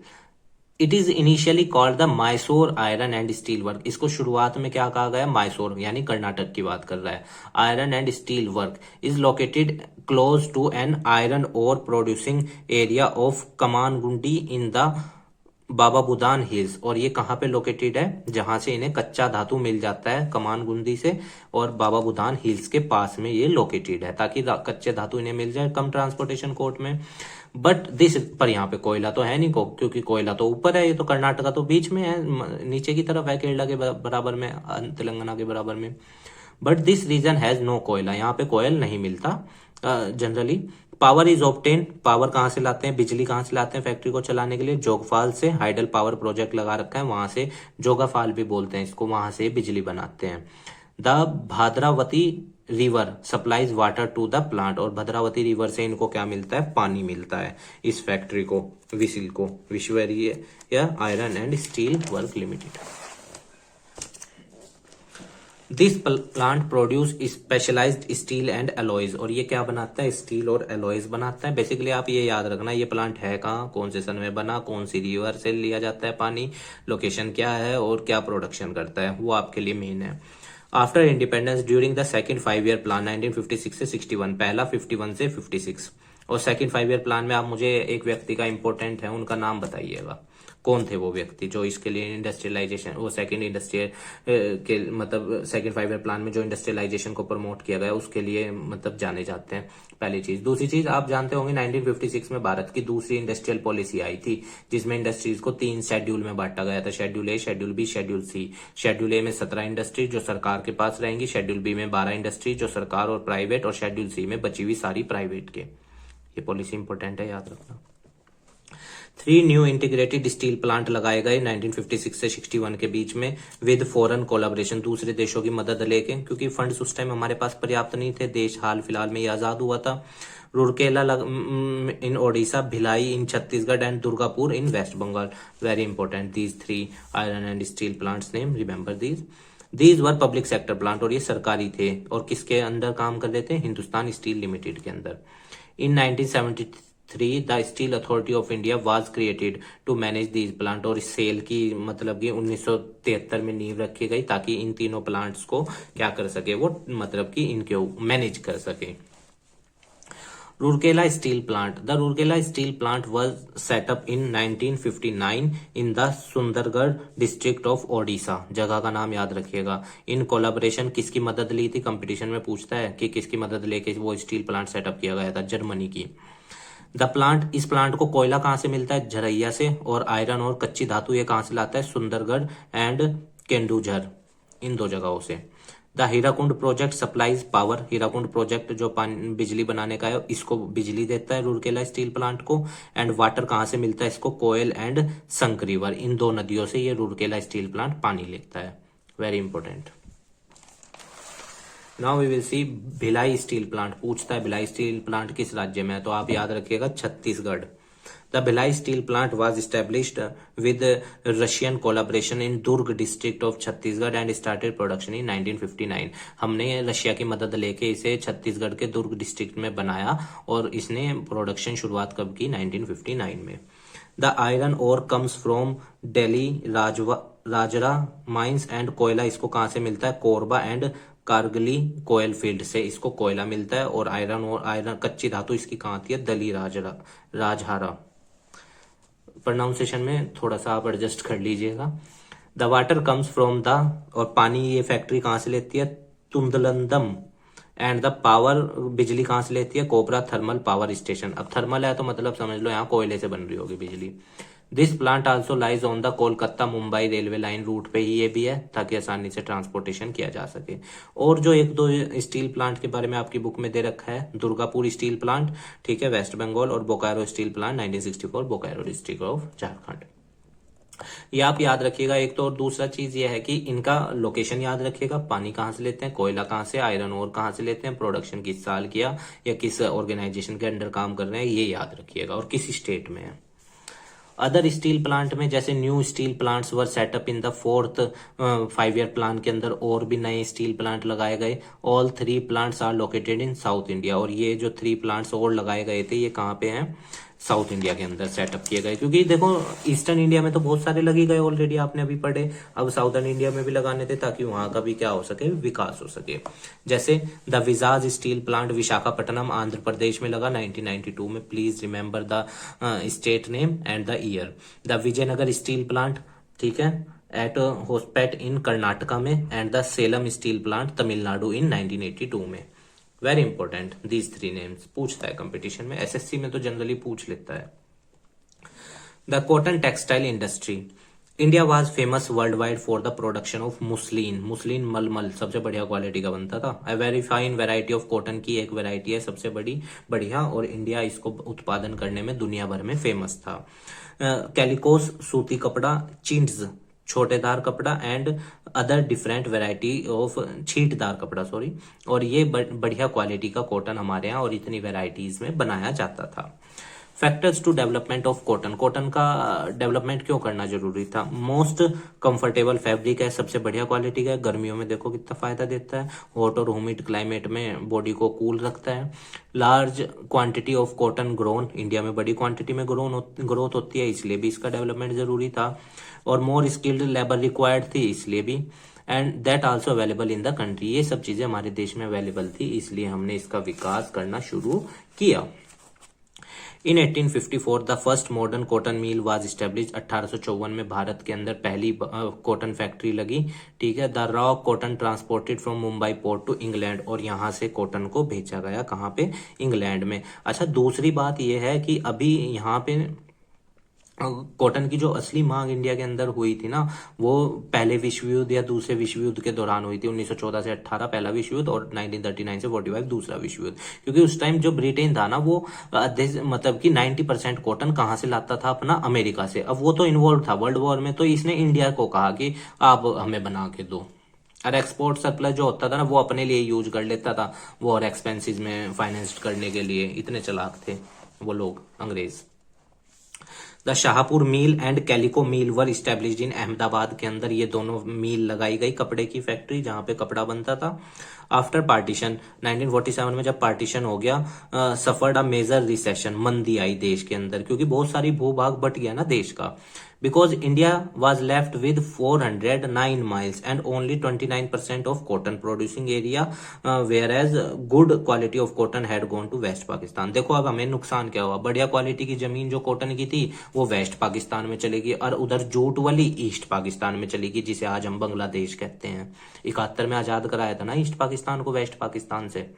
it is initially called the Mysore iron and steel work. इसको शुरुआत में क्या कहा गया? मैसूर, यानी कर्नाटक की बात कर रहा है। Iron and steel work is located close to an iron ore producing area of Kemmangundi in the Baba Budan Hills. और ये कहाँ पे लोकेटेड है? जहां से इन्हें कच्चा धातु मिल जाता है कमानगुंडी से, और बाबा बुदान हिल्स के पास में ये लोकेटेड है, ताकि कच्चे धातु इन्हें मिल जाए कम ट्रांसपोर्टेशन कोस्ट में। बट दिस, पर यहाँ पे कोयला तो है नहीं, क्योंकि कोयला तो ऊपर है, ये तो कर्नाटका तो बीच में है, नीचे की तरफ है, केरला के बराबर में, तेलंगाना के बराबर में। But this region has no कोयला, यहाँ पे कोयल नहीं मिलता generally. Power is obtain, power कहाँ से लाते हैं, बिजली कहाँ से लाते हैं फैक्ट्री को चलाने के लिए? जोगफाल से, हाइडल पावर प्रोजेक्ट लगा रखा है वहां से, जोगाफाल भी बोलते हैं इसको, वहां से बिजली बनाते हैं। The Bhadravati river supplies water to the plant, और भद्रावती रिवर से इनको क्या मिलता है? पानी मिलता है इस फैक्ट्री को, विसिल को, Visvesvaraya iron and steel work limited. This plant produce specialised steel and alloys, और ये क्या बनाता है? स्टील और एलॉयज बनाता है। बेसिकली आप ये याद रखना, ये प्लांट है कहाँ, कौन से सन में बना, कौन सी रिवर से लिया जाता है पानी, लोकेशन क्या है, और क्या प्रोडक्शन करता है, वो आपके लिए मेन है। After independence during the second 5 year plan 1956 से 61, पहला 51 से 56, और सेकंड 5 ईयर प्लान में आप मुझे एक व्यक्ति का इंपॉर्टेंट है, उनका नाम बताइएगा, कौन थे वो व्यक्ति जो इसके लिए इंडस्ट्रियलाइजेशन, वो सेकंड इंडस्ट्रियल के मतलब सेकंड 5 ईयर प्लान में जो इंडस्ट्रियलाइजेशन को प्रमोट किया गया उसके लिए मतलब जाने जाते हैं, पहली चीज। दूसरी चीज आप जानते होंगे 1956 में भारत की दूसरी इंडस्ट्रियल पॉलिसी आई थी, जिसमें इंडस्ट्रीज को 3 शेड्यूल में बांटा गया था, schedule A, schedule B, schedule C. Schedule A में 17 इंडस्ट्रीज जो सरकार के पास रहेंगी, शेड्यूल बी में 12 इंडस्ट्रीज जो सरकार और प्राइवेट, और शेड्यूल सी में बची हुई सारी प्राइवेट के। ये पॉलिसी इंपॉर्टेंट है, याद रखना। 3 न्यू इंटीग्रेटेड स्टील प्लांट लगाए गए 1956 से 61 के बीच में, विद फॉरेन कोलैबोरेशन, दूसरे देशों की मदद लेके, क्योंकि फंड्स उस टाइम हमारे पास पर्याप्त नहीं थे, देश हाल फिलहाल में ही आजाद हुआ था। Rourkela in Odisha, Bhilai in Chhattisgarh, and Durgapur in West Bengal. Very important these 3 iron and steel plants name, remember these were public sector plant, और ये सरकारी थे, और किसके अंदर काम कर रहे थे? हिंदुस्तान स्टील लिमिटेड के अंदर। In 1973 the steel authority of India was created to manage these plant, और सेल की मतलब कि 1973 में नींव रखी गई ताकि इन तीनों प्लांट्स को क्या कर सके, वो मतलब कि इनके मैनेज कर सके। Rourkela steel plant, the Rourkela steel plant was set up in 1959 in the Sundargarh district of Odisha, जगह का नाम याद रखिएगा। इन कोलैबोरेशन, किसकी मदद ली थी? कंपटीशन में पूछता है कि किसकी मदद लेके वो स्टील प्लांट सेटअप किया गया था, जर्मनी की। द प्लांट, इस प्लांट को कोयला कहां से मिलता है? झरैया से, और आयरन और कच्ची धातु ये कहां से लाता है? सुंदरगढ़ एंड केंदुझर, इन 2 जगहों से। The Hirakud project supplies power, Hirakud project जो बिजली बनाने का है, इसको बिजली देता है रूरकेला स्टील प्लांट को। एंड वाटर कहां से मिलता है इसको? कोयल एंड संक रिवर, इन 2 नदियों से ये रूरकेला स्टील प्लांट पानी लेता है। Very important. Now we will see Bhilai steel plant, पूछता है भिलाई स्टील प्लांट किस राज्य में है, तो आप याद रखिएगा Chhattisgarh. The Bhilai steel plant was established with Russian collaboration in Durg district of Chhattisgarh and started production in 1959। हमने रशिया की मदद लेके इसे छत्तीसगढ़ के दुर्ग डिस्ट्रिक्ट में बनाया, और इसने प्रोडक्शन शुरुआत कब की? 1959 में। The iron ore comes from Dalli Rajhara mines and कोयला, इसको कहां से मिलता है? Korba and Kargali coal field से इसको कोयला मिलता है, और आयरन कच्ची धातु इसकी कहां आती है? दली राजहारा। प्रोनाउंसिएशन में थोड़ा सा आप एडजस्ट कर लीजिएगा। The water comes from the, और पानी ये फैक्ट्री कहां से लेती है? तुंदलंदम एंड द पावर, बिजली कहाँ से लेती है? Cobra thermal power station. अब थर्मल है तो मतलब समझ लो यहाँ कोयले से बन रही होगी बिजली। This plant also lies on the Kolkata Mumbai railway line route पे ही ये भी है, ताकि आसानी से ट्रांसपोर्टेशन किया जा सके। और जो एक दो स्टील प्लांट के बारे में आपकी बुक में दे रखा है, दुर्गापुर स्टील प्लांट, ठीक है, वेस्ट बंगाल, और Bokaro steel plant 1964, Bokaro district of Jharkhand. ये आप याद रखिएगा एक तो। और दूसरा चीज ये है कि इनका लोकेशन याद रखिएगा, पानी कहाँ से लेते हैं, कोयला कहाँ से, आयरन ओर कहाँ से लेते हैं, प्रोडक्शन किस साल किया या किस ऑर्गेनाइजेशन के अंडर काम कर रहे हैं, ये याद रखिएगा, और किस स्टेट में है। अदर स्टील प्लांट में जैसे new steel plants were set up in the 4th 5 year plan के अंदर और भी नए स्टील प्लांट लगाए गए। All 3 plants are located in south India. और ये जो 3 प्लांट्स और लगाए गए थे ये कहाँ पे हैं? साउथ इंडिया के अंदर सेटअप किए गए। क्योंकि देखो ईस्टर्न इंडिया में तो बहुत सारे लगे गए ऑलरेडी, आपने अभी पढ़े, अब साउथर्न इंडिया में भी लगाने थे ताकि वहां का भी क्या हो सके, विकास हो सके। जैसे the Vizag steel plant Visakhapatnam Andhra Pradesh में लगा 1992 में। Please remember the state name and the year. The Vijayanagar steel plant, ठीक है, एट होस्पेट इन कर्नाटका में, and the Salem steel plant Tamil Nadu in 1982 में। वेरी इंपॉर्टेंट दीज 3 नेम्स, पूछता है कंपटीशन में, एसएससी में तो जनरली पूछ लेता है। The cotton textile industry, India was famous world wide for the production of muslin. Muslin मलमल सबसे बढ़िया क्वालिटी का बनता था। A very fine variety of cotton की एक वेराइटी है सबसे बढ़िया, और इंडिया इसको उत्पादन करने में दुनिया भर में फेमस था। कैलिकोस सूती कपड़ा, चिंट्स छोटेदार कपड़ा, and other different variety of छींटदार कपड़ा, सॉरी। और ये बढ़िया क्वालिटी का कॉटन हमारे यहाँ और इतनी वेराइटीज में बनाया जाता था। Factors to development of cotton, cotton का डेवलपमेंट क्यों करना जरूरी था? मोस्ट कंफर्टेबल फैब्रिक है, सबसे बढ़िया क्वालिटी का है, गर्मियों में देखो कितना फायदा देता है, हॉट और ह्यूमिड क्लाइमेट में बॉडी को कूल रखता है। Large quantity of cotton grown, India में बड़ी क्वांटिटी में ग्रोथ होती है, इसलिए भी इसका डेवलपमेंट जरूरी था। और मोर स्किल्ड लेबर रिक्वायर्ड थी, इसलिए भी। And that also available in the country, ये सब चीजें हमारे देश में अवेलेबल थी, इसलिए हमने इसका विकास करना शुरू किया। इन 1854 the first modern cotton mill was establish. 1854 में भारत के अंदर पहली कॉटन फैक्ट्री लगी, ठीक है। The raw cotton transported from Mumbai port to England, और यहाँ से कॉटन को भेजा गया कहाँ पे? इंग्लैंड में। अच्छा, दूसरी बात यह है कि अभी यहाँ पे कॉटन की जो असली मांग इंडिया के अंदर हुई थी ना, वो पहले विश्व युद्ध या दूसरे विश्व युद्ध के दौरान हुई थी। 1914 से 18 पहला विश्व युद्ध, और 1939 से 45 दूसरा विश्व युद्ध। क्योंकि उस टाइम जो ब्रिटेन था ना, वो मतलब कि 90% कॉटन कहाँ से लाता था? अपना अमेरिका से। अब वो तो इन्वॉल्व था वर्ल्ड वॉर में, तो इसने इंडिया को कहा कि आप हमें बना के दो। और एक्सपोर्ट सरप्लस जो होता था ना, वो अपने लिए यूज कर लेता था, वो और एक्सपेंसिस में फाइनेंस करने के लिए। इतने चालाक थे वो लोग, अंग्रेज। The Shahpur mill and calico mill were established इन अहमदाबाद के अंदर ये दोनों मिल लगाई गई, कपड़े की फैक्ट्री जहां पे कपड़ा बनता था। आफ्टर पार्टीशन 1947 में जब पार्टीशन हो गया, सफर्ड अ मेजर रिसेशन, मंदी आई देश के अंदर, क्योंकि बहुत सारी भूभाग बट गया ना देश का। Because India was left with 409 miles and only 29% of cotton producing area, whereas good quality of cotton had gone to West Pakistan. देखो अब हमें नुकसान क्या हुआ, बढ़िया क्वालिटी की जमीन जो कॉटन की थी वो वेस्ट पाकिस्तान में चलेगी, और उधर जूट वाली ईस्ट पाकिस्तान में चलेगी, जिसे आज हम बांग्लादेश कहते हैं। 71 में आजाद कराया था ना ईस्ट पाकिस्तान को वेस्ट पाकिस्तान से।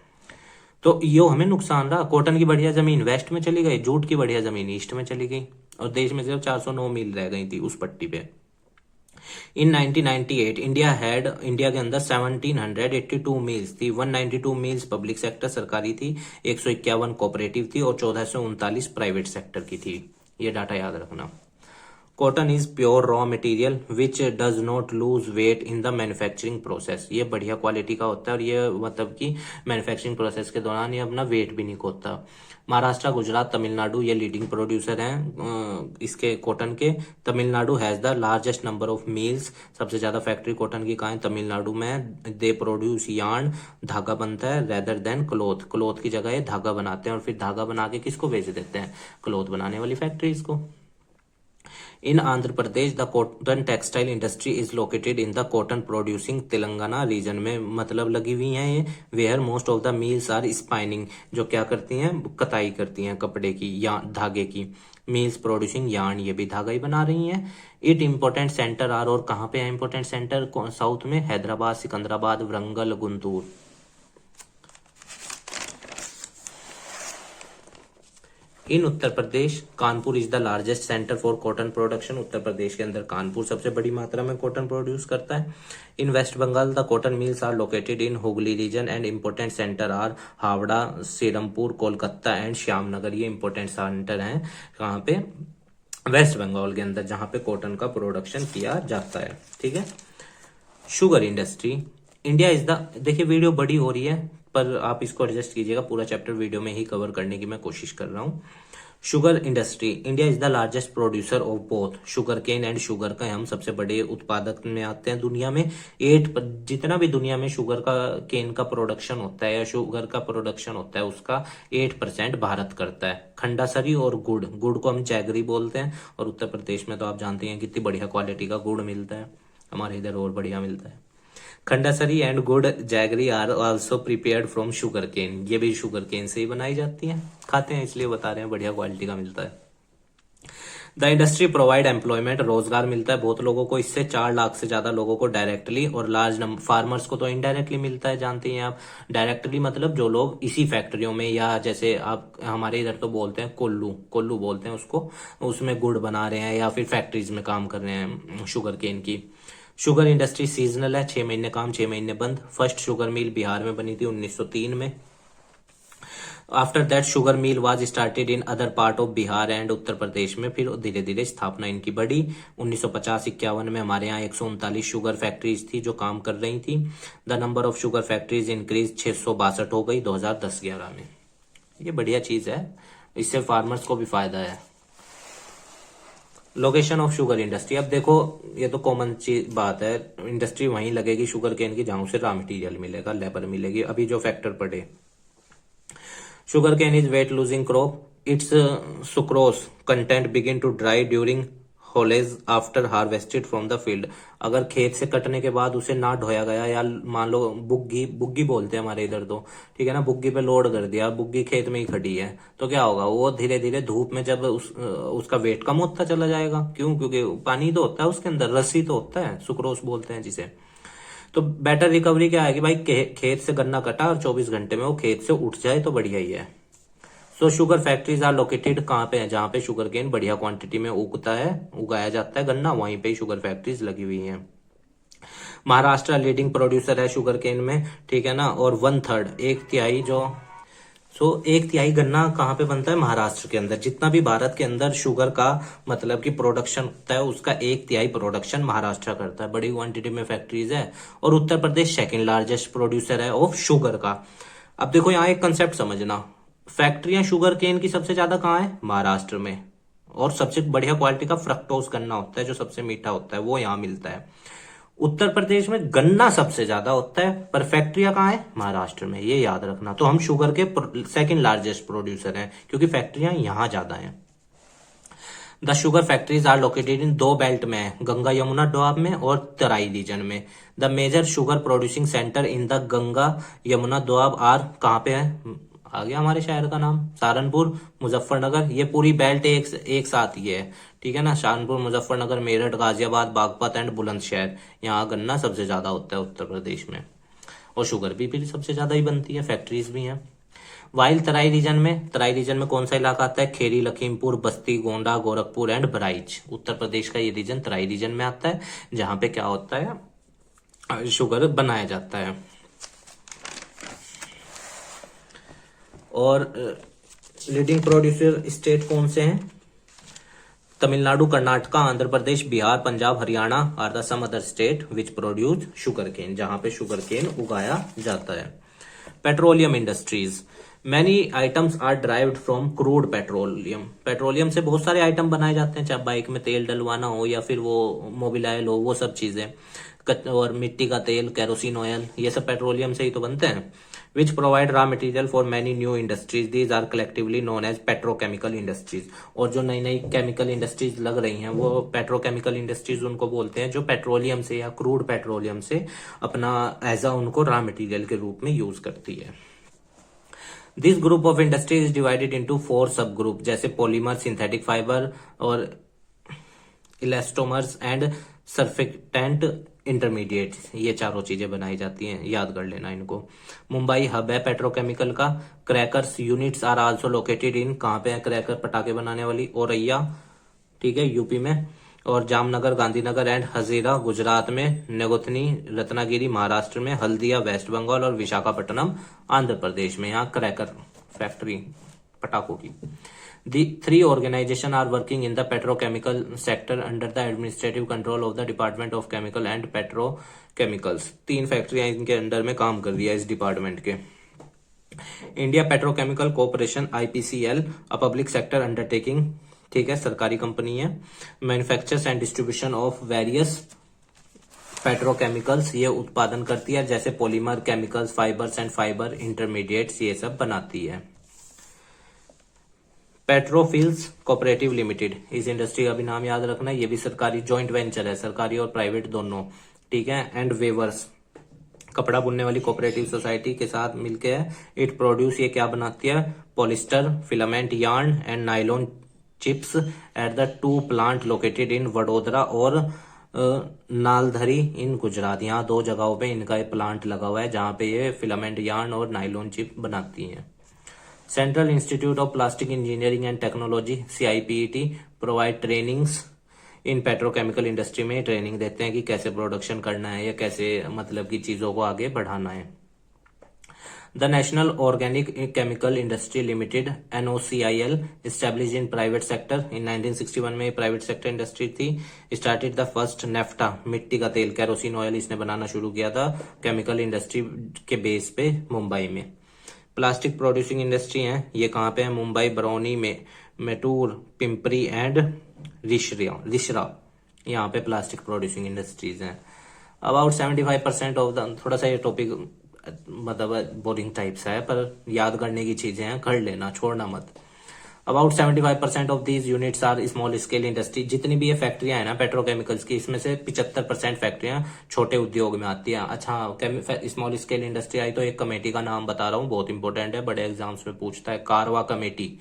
तो यो हमें नुकसान रहा, कॉटन की बढ़िया जमीन वेस्ट में चली गई, जूट की बढ़िया जमीन ईस्ट में चली गई, और देश में सिर्फ 409 मील रह गई थी उस पट्टी पे। इन 1998 इंडिया के अंदर 1782 मिल्स थी। 192 मिल्स पब्लिक सेक्टर सरकारी थी, 151 कोऑपरेटिव थी, और 1439 प्राइवेट सेक्टर की थी। ये डाटा याद रखना। Cotton is pure raw material which does not lose weight in the manufacturing process. ये बढ़िया क्वालिटी का होता है, और ये मतलब कि मैन्युफैक्चरिंग प्रोसेस के दौरान ये अपना वेट भी नहीं खोता। महाराष्ट्र, गुजरात, तमिलनाडु ये लीडिंग प्रोड्यूसर हैं इसके कॉटन के। Tamil Nadu has the largest number of mills, सबसे ज्यादा फैक्ट्री कॉटन की कहाँ है? तमिलनाडु में। दे प्रोड्यूस यार्न, धागा बनता है, रेदर देन क्लोथ, क्लोथ की जगह ये धागा बनाते हैं, और फिर धागा बना के किसको बेच देते हैं? क्लोथ बनाने वाली फैक्ट्रीज को। In Andhra Pradesh, the cotton textile industry is located in the cotton producing Telangana region में मतलब लगी हुई हैं ये, where most of the mills are spinning, जो क्या करती हैं? कताई करती हैं कपड़े की या धागे की। mills producing yarn, ये भी धागा ही बना रही हैं। इट इम्पोर्टेंट सेंटर आर, और कहाँ पे है इम्पोर्टेंट सेंटर साउथ में? Hyderabad, Secunderabad, Warangal, Guntur. In Uttar Pradesh Kanpur is the largest centre for cotton production. Uttar Pradesh के अंदर कानपुर सबसे बड़ी मात्रा में कॉटन प्रोड्यूस करता है। In West Bengal the cotton mills are located in Hooghly region and important centre are Howrah, Serampore, Kolkata and Shyamnagar. ये इंपॉर्टेंट सेंटर हैं कहाँ पे? वेस्ट बंगाल के अंदर, जहां पे कॉटन का प्रोडक्शन किया जाता है। ठीक है। Sugar industry India is the, देखिए वीडियो बड़ी हो रही है पर आप इसको एडजस्ट कीजिएगा, पूरा चैप्टर वीडियो में ही कवर करने की मैं कोशिश कर रहा हूँ। Sugar industry India is the largest producer of both sugar cane and sugar का हम सबसे बड़े उत्पादक में आते हैं दुनिया में। जितना भी दुनिया में शुगर का केन का प्रोडक्शन होता है या शुगर का प्रोडक्शन होता है उसका 8% भारत करता है। खंडासरी और गुड़ को हम जैगरी बोलते हैं, और उत्तर प्रदेश में तो आप जानते हैं कितनी बढ़िया क्वालिटी का गुड़ मिलता है, हमारे इधर और बढ़िया मिलता है। Khandsari and gur jaggery are also prepared from sugar cane. ये भी शुगर केन से ही बनाई जाती हैं, खाते हैं इसलिए बता रहे हैं, बढ़िया क्वालिटी का मिलता है। द इंडस्ट्री प्रोवाइड एम्प्लॉयमेंट, रोजगार मिलता है बहुत लोगों को, इससे 4 लाख से ज्यादा लोगों को डायरेक्टली और लार्ज नंबर फार्मर्स को तो इनडायरेक्टली मिलता है। जानते हैं आप, डायरेक्टली मतलब जो लोग इसी फैक्ट्रियों में या जैसे आप हमारे इधर तो बोलते हैं कोल्लू बोलते हैं उसको, उसमें गुड़ बना रहे हैं या फिर फैक्ट्रीज में काम कर रहे हैं शुगर केन की। शुगर इंडस्ट्री सीजनल है, 6 महीने काम 6 महीने बंद। फर्स्ट शुगर मिल बिहार में बनी थी 1903 में। After that sugar mill was started in other part of Bihar and Uttar Pradesh में, फिर धीरे धीरे स्थापना इनकी बढ़ी। 1950-51 में हमारे यहाँ 139 शुगर फैक्ट्रीज थी जो काम कर रही थी। The number of sugar factories increase 662 हो गई 2010-11 में। ये बढ़िया चीज है, इससे फार्मर्स को भी फायदा है। लोकेशन ऑफ शुगर इंडस्ट्री, अब देखो ये तो कॉमन चीज बात है, इंडस्ट्री वहीं लगेगी शुगर केन की जहां से रॉ मटेरियल मिलेगा, लेबर मिलेगी। अभी जो फैक्टर पड़े, sugar cane is weight losing crop, its sucrose content begin to dry during haulage after harvested from the field. अगर खेत से कटने के बाद उसे ना ढोया गया या मान लो बुग्गी बोलते हैं हमारे इधर तो, ठीक है ना, बुग्गी पे लोड कर दिया, बुग्गी खेत में ही खड़ी है, तो क्या होगा, वो धीरे धीरे धूप में जब उसका वेट कम होता चला जाएगा। क्यों? क्योंकि पानी तो होता है उसके अंदर, रस्सी तो होता है, सुक्रोस बोलते हैं जिसे। तो बेटर रिकवरी क्या आएगी भाई, खेत से गन्ना कटा और 24 घंटे में वो खेत से उठ जाए तो बढ़िया ही है। So sugar factories are located कहाँ पे है? जहां पे शुगर केन बढ़िया क्वांटिटी में उगाया जाता है गन्ना, वहीं पे शुगर फैक्ट्रीज लगी हुई हैं। महाराष्ट्र लीडिंग प्रोड्यूसर है शुगर केन में, ठीक है ना, और 1/3 एक तिहाई गन्ना कहाँ पे बनता है? महाराष्ट्र के अंदर। जितना भी भारत के अंदर शुगर का मतलब कि प्रोडक्शन होता है उसका 1/3 प्रोडक्शन महाराष्ट्र करता है, बड़ी क्वांटिटी में फैक्ट्रीज है। और Uttar Pradesh second largest producer है ऑफ शुगर का। अब देखो यहाँ एक कंसेप्ट समझना, फैक्ट्रियां शुगर केन की सबसे ज्यादा कहाँ है? महाराष्ट्र में। और सबसे बढ़िया क्वालिटी का फ्रक्टोज गन्ना होता है जो सबसे मीठा होता है, वो यहाँ मिलता है। उत्तर प्रदेश में गन्ना सबसे ज्यादा होता है पर फैक्ट्रियां कहाँ है? महाराष्ट्र में, ये याद रखना। तो हम शुगर के सेकंड लार्जेस्ट प्रोड्यूसर हैं क्योंकि फैक्ट्रियां यहां ज्यादा हैं। The sugar factories are located in 2 belt में है, गंगा यमुना डोआब में और तराई रीजन में। The major sugar producing centre in the Ganga Yamuna Doab are, कहाँ पे है? आ गया हमारे शहर का नाम, सहारनपुर, मुजफ्फरनगर। ये पूरी बेल्ट एक साथ ही है, ठीक है ना। सहारनपुर, मुजफ्फरनगर, मेरठ, गाजियाबाद, बागपत एंड बुलंदशहर, यहाँ गन्ना सबसे ज्यादा होता है उत्तर प्रदेश में। और शुगर भी सबसे ज्यादा ही बनती है, फैक्ट्रीज भी हैं। वाइल तराई रीजन में कौन सा इलाका आता है? खेरी, लखीमपुर, बस्ती, गोंडा, गोरखपुर एंड बहराइच। उत्तर प्रदेश का ये रीजन तराई रीजन में आता है, जहां पे क्या होता है? शुगर बनाया जाता है। और लीडिंग प्रोड्यूसर स्टेट कौन से हैं? Tamil Nadu, Karnataka, Andhra Pradesh, Bihar, Punjab, Haryana are the some other state which produce sugar cane, जहां पे शुगर केन उगाया जाता है। Petroleum industries, many items are derived from crude petroleum. Petroleum से बहुत सारे आइटम बनाए जाते हैं, चाहे बाइक में तेल डलवाना हो या फिर वो मोबिल ऑयल हो, वो सब चीजें। और मिट्टी का तेल, केरोसिन ऑयल, ये सब पेट्रोलियम से ही तो बनते हैं। which provide raw material for many new industries. These are collectively known as petrochemical industries. और जो नई नई केमिकल इंडस्ट्रीज लग रही हैं वो पेट्रोकेमिकल इंडस्ट्रीज उनको बोलते हैं, जो पेट्रोलियम से या क्रूड पेट्रोलियम से अपना उनको रॉ मटेरियल के रूप में यूज करती है। This group of industry is divided into 4 सब ग्रुप, जैसे पॉलीमर, सिंथेटिक फाइबर और इलास्टोमर्स एंड सर्फेक्टेंट इंटरमीडिएट, ये चारों चीजें बनाई जाती हैं, याद कर लेना इनको। मुंबई हब है पेट्रोकेमिकल का। Crackers units are also located in, कहाँ पे है क्रैकर, पटाखे बनाने वाली, औरैया, ठीक है, यूपी में, और जामनगर, गांधीनगर एंड हजीरा गुजरात में, नेगोथनी रत्नागिरी महाराष्ट्र में, हल्दिया वेस्ट बंगाल और विशाखापट्टनम आंध्र प्रदेश में, यहाँ क्रैकर फैक्ट्री पटाखों की। The three organizations are working in the petrochemical sector under the administrative control of the Department of Chemical and Petrochemicals। 3 फैक्ट्रियां इनके अंडर में काम कर रही है इस डिपार्टमेंट के। India petrochemical corporation IPCL, a public sector undertaking, ठीक है, सरकारी कंपनी है। Manufactures and distribution of various petrochemicals, ये उत्पादन करती है, जैसे polymer, chemicals, fibres and fibre intermediates, ये सब बनाती है। पेट्रोफिल्स कोऑपरेटिव लिमिटेड, इस इंडस्ट्री का भी नाम याद रखना है, ये भी सरकारी जॉइंट वेंचर है, सरकारी और प्राइवेट दोनों, ठीक है। एंड वेवर्स, कपड़ा बुनने वाली कोऑपरेटिव सोसाइटी के साथ मिलके है। इट प्रोड्यूस, ये क्या बनाती है, polyester, filament yarn and nylon chips at the 2 plant located in Vadodara और नालधरी इन गुजरात। यहाँ 2 जगहों पे इनका प्लांट लगा हुआ है जहां पे ये फिलामेंट यार्न और नाइलॉन चिप बनाती हैं। Central institute of plastic engineering and technology CIPET provide trainings in petrochemical industry में ट्रेनिंग देते हैं कि कैसे प्रोडक्शन करना है या कैसे मतलब की चीजों को आगे बढ़ाना है। The national organic chemical industry limited NOCIL establish in private sector in 1961 में प्राइवेट सेक्टर इंडस्ट्री थी। स्टार्टेड द फर्स्ट नेफ्टा, मिट्टी का तेल, कैरोसिन ऑयल इसने बनाना शुरू किया था केमिकल इंडस्ट्री के बेस पे मुंबई में। प्लास्टिक प्रोड्यूसिंग इंडस्ट्री है, ये कहाँ पे है, मुंबई, बरौनी में, मेटूर, पिंपरी एंड रिशरा, यहाँ पे प्लास्टिक प्रोड्यूसिंग इंडस्ट्रीज हैं। अबाउट 75% ऑफ द, थोड़ा सा ये टॉपिक मतलब बोरिंग टाइप्स है पर याद करने की चीजें हैं, कर लेना, छोड़ना मत। About 75% of these units are small scale industry, जितनी भी ये फैक्ट्रियां हैं ना पेट्रोकेमिकल्स की, इसमें से 75% फैक्ट्रियां छोटे उद्योग में आती हैं। अच्छा, स्मॉल स्केल इंडस्ट्री आई तो एक कमेटी का नाम बता रहा हूँ, बहुत इंपॉर्टेंट है, बड़े एग्जाम्स में पूछता है, कारवा कमेटी,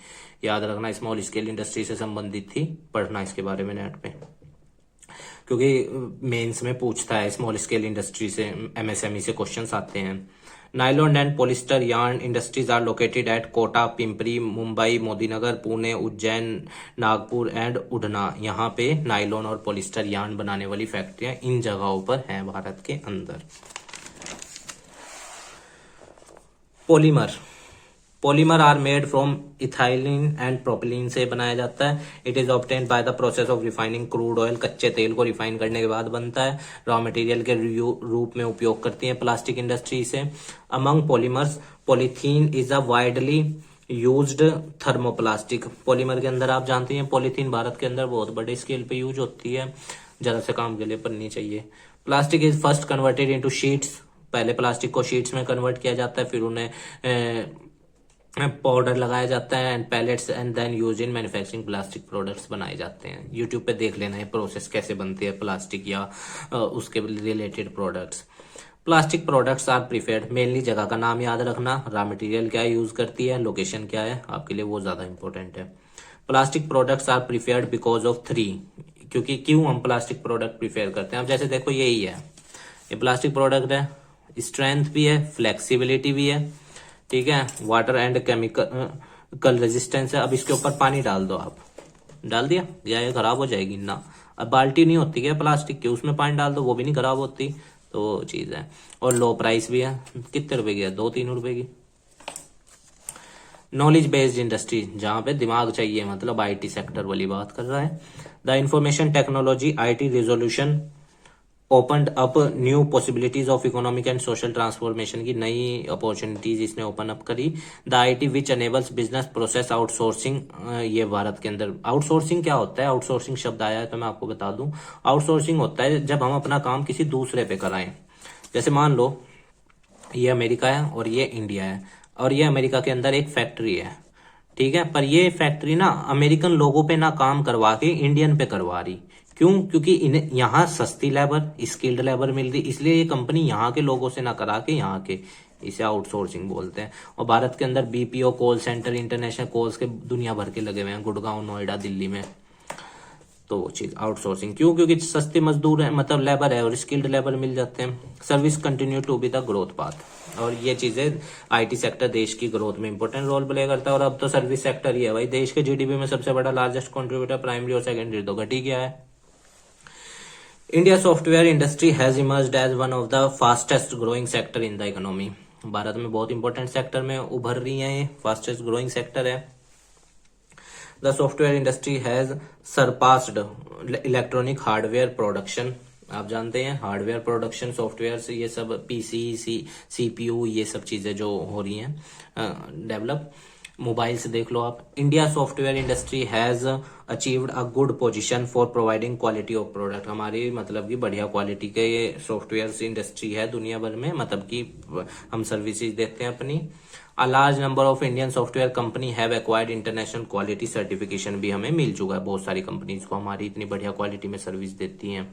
याद रखना, स्मॉल स्केल इंडस्ट्री से संबंधित थी, पढ़ना इसके बारे में नेट पे, क्योंकि मेंस में पूछता है स्मॉल स्केल इंडस्ट्री से, MSME से क्वेश्चंस आते हैं। Nylon and polyester yarn industries are located at Kota, Pimpri, Mumbai, Modinagar, Pune, Ujjain, Nagpur and Udhna. यहाँ पे नाइलॉन और पॉलिस्टर यार्न बनाने वाली फैक्ट्रियां इन जगहों पर हैं भारत के अंदर। Polymer are made from ethylene and propylene से बनाया जाता है। It is obtained by the process of refining crude oil, कच्चे तेल को रिफाइन करने के बाद बनता है। रॉ मटेरियल के रूप में उपयोग करती है प्लास्टिक इंडस्ट्री से। Among polymers, polythene is a widely used thermoplastic. Polymer के अंदर आप जानते हैं पॉलीथीन भारत के अंदर बहुत बड़े स्केल पे यूज होती है, जरा से काम के लिए बननी चाहिए। Plastic is first converted into sheets, पहले प्लास्टिक को शीट्स में कन्वर्ट किया जाता है, फिर उन्हें पाउडर लगाया जाता है and pellets and then use in manufacturing plastic products बनाए जाते हैं। यूट्यूब पे देख लेना है प्रोसेस कैसे बनती है प्लास्टिक या उसके related products. Plastic products are preferred, mainly जगह का नाम याद रखना, रॉ मटेरियल क्या यूज करती है, लोकेशन क्या है, आपके लिए वो ज्यादा इंपॉर्टेंट है। Plastic products are preferred because of 3, क्योंकि क्यों हम प्लास्टिक प्रोडक्ट प्रिफेयर करते हैं। अब जैसे देखो यही है, ये प्लास्टिक प्रोडक्ट है, स्ट्रेंथ भी है, फ्लेक्सिबिलिटी भी है, ठीक है, वाटर एंड केमिकल रेजिस्टेंस है। अब इसके ऊपर पानी डाल दो, आप डाल दिया या ये खराब हो जाएगी ना। अब बाल्टी नहीं होती क्या प्लास्टिक की, उसमें पानी डाल दो, वो भी नहीं खराब होती, तो चीज है। और लो प्राइस भी है, कितने रुपए की है, 2-3 रुपए की। नॉलेज बेस्ड इंडस्ट्री, जहां पे दिमाग चाहिए, मतलब IT सेक्टर वाली बात कर रहा है। The information technology IT resolution opened up new possibilities of economic and social transformation की नई अपॉर्चुनिटीज इसने ओपन अप करी। The IT which enables business process outsourcing, ये भारत के अंदर आउटसोर्सिंग क्या होता है, आउटसोर्सिंग शब्द आया है तो मैं आपको बता दूं, आउटसोर्सिंग होता है जब हम अपना काम किसी दूसरे पे कराएं। जैसे मान लो ये अमेरिका है और ये इंडिया है, और ये अमेरिका के अंदर एक फैक्ट्री है, ठीक है, पर ये फैक्ट्री ना अमेरिकन लोगों पे ना काम करवा के इंडियन पे करवा रही, क्यों, क्योंकि इन्हें यहाँ सस्ती लेबर, स्किल्ड लेबर मिल रही, इसलिए ये कंपनी यहाँ के लोगों से ना करा के यहाँ के, इसे आउटसोर्सिंग बोलते हैं। और भारत के अंदर BPO call centre, international calls के दुनिया भर के लगे हुए हैं, गुड़गांव, नोएडा, दिल्ली में। तो वो चीज आउटसोर्सिंग क्यों, क्योंकि सस्ते मजदूर है, मतलब लेबर है और स्किल्ड लेबर मिल जाते हैं। Service continue to be the growth path, और ये चीजें आईटी सेक्टर देश की ग्रोथ में इंपॉर्टेंट रोल प्ले करता है। और अब तो सर्विस सेक्टर ही है भाई देश के जीडीपी में सबसे बड़ा लार्जेस्ट कंट्रीब्यूटर, प्राइमरी और सेकेंडरी तो घट ही गया है। India software industry has emerged as one of the fastest growing sector in the economy. Bharat में बहुत इंपॉर्टेंट सेक्टर में उभर रही है, ये फास्टेस्ट ग्रोइंग सेक्टर है। The software industry has surpassed electronic hardware production. आप जानते हैं हार्डवेयर प्रोडक्शन, सॉफ्टवेयर से ये सब पीसी, सीपीयू, ये सब चीजें जो हो रही हैं डेवलप, मोबाइल से देख लो आप। India software industry has achieved a good position for providing quality of product. हमारी मतलब की बढ़िया क्वालिटी के ये सॉफ्टवेयर इंडस्ट्री है दुनिया भर में, मतलब कि हम सर्विसेज देते हैं अपनी। A large number of Indian software company have acquired international quality certification भी हमें मिल चुका है, बहुत सारी कंपनीज को हमारी इतनी बढ़िया क्वालिटी में सर्विस देती हैं।